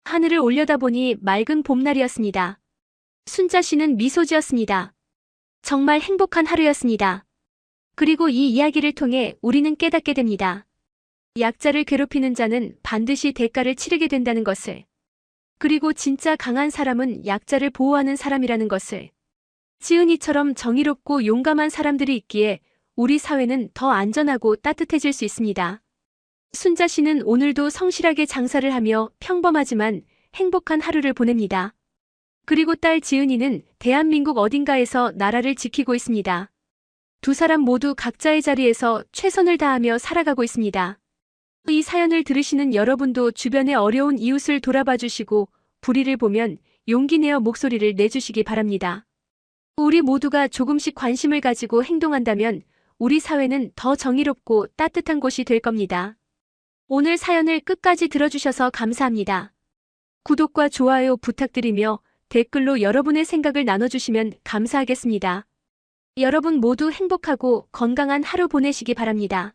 하늘을 올려다보니 맑은 봄날이었습니다. 순자 씨는 미소 지었습니다. 정말 행복한 하루였습니다. 그리고 이 이야기를 통해 우리는 깨닫게 됩니다. 약자를 괴롭히는 자는 반드시 대가를 치르게 된다는 것을. 그리고 진짜 강한 사람은 약자를 보호하는 사람이라는 것을. 지은이처럼 정의롭고 용감한 사람들이 있기에 우리 사회는 더 안전하고 따뜻해질 수 있습니다. 순자 씨는 오늘도 성실하게 장사를 하며 평범하지만 행복한 하루를 보냅니다. 그리고 딸 지은이는 대한민국 어딘가에서 나라를 지키고 있습니다. 두 사람 모두 각자의 자리에서 최선을 다하며 살아가고 있습니다. 이 사연을 들으시는 여러분도 주변의 어려운 이웃을 돌아봐 주시고 불의를 보면 용기 내어 목소리를 내주시기 바랍니다. 우리 모두가 조금씩 관심을 가지고 행동한다면 우리 사회는 더 정의롭고 따뜻한 곳이 될 겁니다. 오늘 사연을 끝까지 들어주셔서 감사합니다. 구독과 좋아요 부탁드리며 댓글로 여러분의 생각을 나눠주시면 감사하겠습니다. 여러분 모두 행복하고 건강한 하루 보내시기 바랍니다.